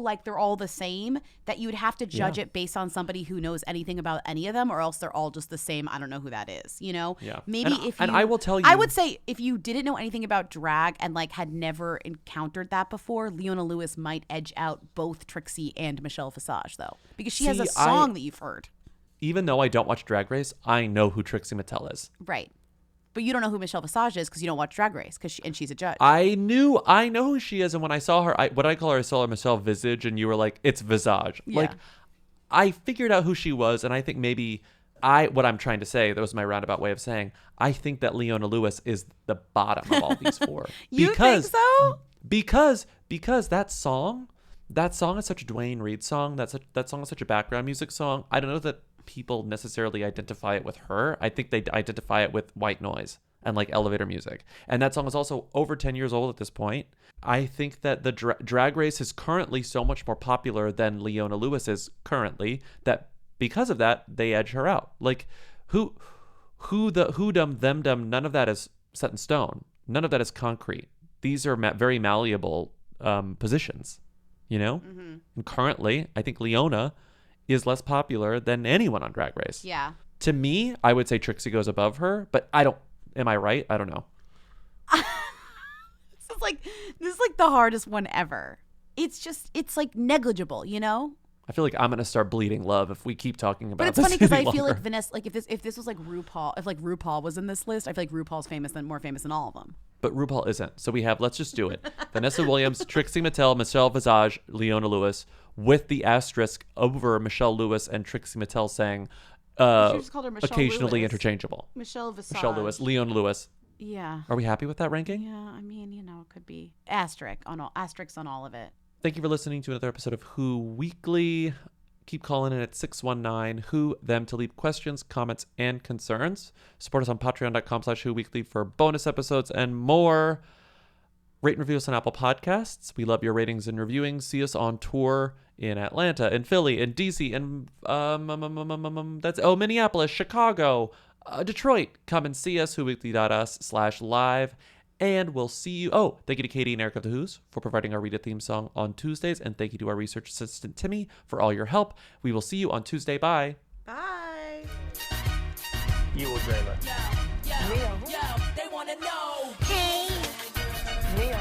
like they're all the same that you would have to judge it based on somebody who knows anything about any of them, or else they're all just the same. I don't know who that is, Yeah. Maybe I will tell you. I would say if you didn't know anything about drag and like had never encountered that before, Leona Lewis might edge out both Trixie and Michelle Visage though, because she has a song that you've heard. Even though I don't watch Drag Race, I know who Trixie Mattel is. Right. But you don't know who Michelle Visage is because you don't watch Drag Race and she's a judge. I know who she is, and when I saw her, I saw her Michelle Visage, and you were like, it's Visage. Yeah. Like, I figured out who she was, and I think maybe what I'm trying to say, that was my roundabout way of saying, I think that Leona Lewis is the bottom of all these 4. You think so? Because that song is such a Dwayne Reed song. That song is such a background music song. I don't know that people necessarily identify it with her. I think they identify it with white noise and like elevator music. And that song is also over 10 years old at this point. I think that the Drag Race is currently so much more popular than Leona Lewis is currently, that because of that, they edge her out. Like who the whodom, themdom, none of that is set in stone. None of that is concrete. These are very malleable positions, Mm-hmm. And currently, I think Leona is less popular than anyone on Drag Race. Yeah. To me, I would say Trixie goes above her, but am I right? I don't know. This like the hardest one ever. It's like negligible, you know? I feel like I'm gonna start bleeding love if we keep talking about But it's this funny because any I feel like longer. Vanessa, like if this was like RuPaul, if like RuPaul was in this list, I feel like RuPaul's more famous than all of them. But RuPaul isn't. So we have, let's just do it. Vanessa Williams, Trixie Mattel, Michelle Visage, Leona Lewis, with the asterisk over Michelle Lewis and Trixie Mattel saying She just called her Michelle occasionally Lewis. interchangeable. Michelle Visage. Michelle Lewis, Leona Lewis. Yeah. Are we happy with that ranking? Yeah, I mean, you know, it could be asterisks on all of it. Thank you for listening to another episode of Who Weekly. Keep calling in at 619-WHO-THEM to leave questions, comments, and concerns. Support us on patreon.com/Who Weekly for bonus episodes and more. Rate and review us on Apple Podcasts. We love your ratings and reviewing. See us on tour in Atlanta, in Philly, in DC, and Minneapolis, Chicago, Detroit. Come and see us, whoweekly.us/live. And we'll see you. Oh, thank you to Katie and Eric of the Who's for providing our Read a theme song on Tuesdays. And thank you to our research assistant, Timmy, for all your help. We will see you on Tuesday. Bye. Bye. You will dream it. They want to know. Hey. Hey.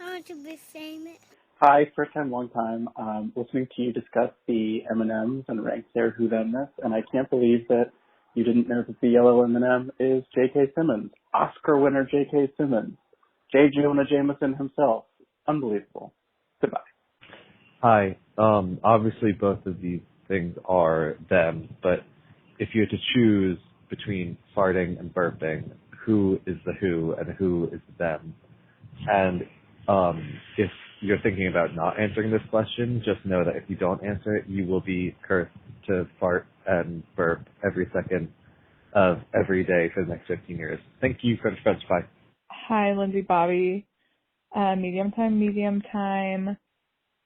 I want to be famous. Hi, first time, long time. Listening to you discuss the M&Ms and rank their who themness, and I can't believe that you didn't know that the yellow M&M is J.K. Simmons, Oscar winner J.K. Simmons, J. Jonah Jameson himself. Unbelievable. Goodbye. Hi. Obviously both of these things are them, but if you had to choose between farting and burping, who is the who and who is the them? And if you're thinking about not answering this question, just know that if you don't answer it, you will be cursed to fart and burp every second of every day for the next 15 years. Thank you, French. Bye. Hi, Lindsay, Bobby. Medium time.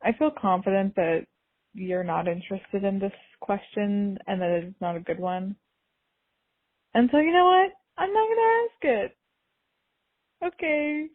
I feel confident that you're not interested in this question and that it's not a good one. And so, you know what? I'm not going to ask it. Okay.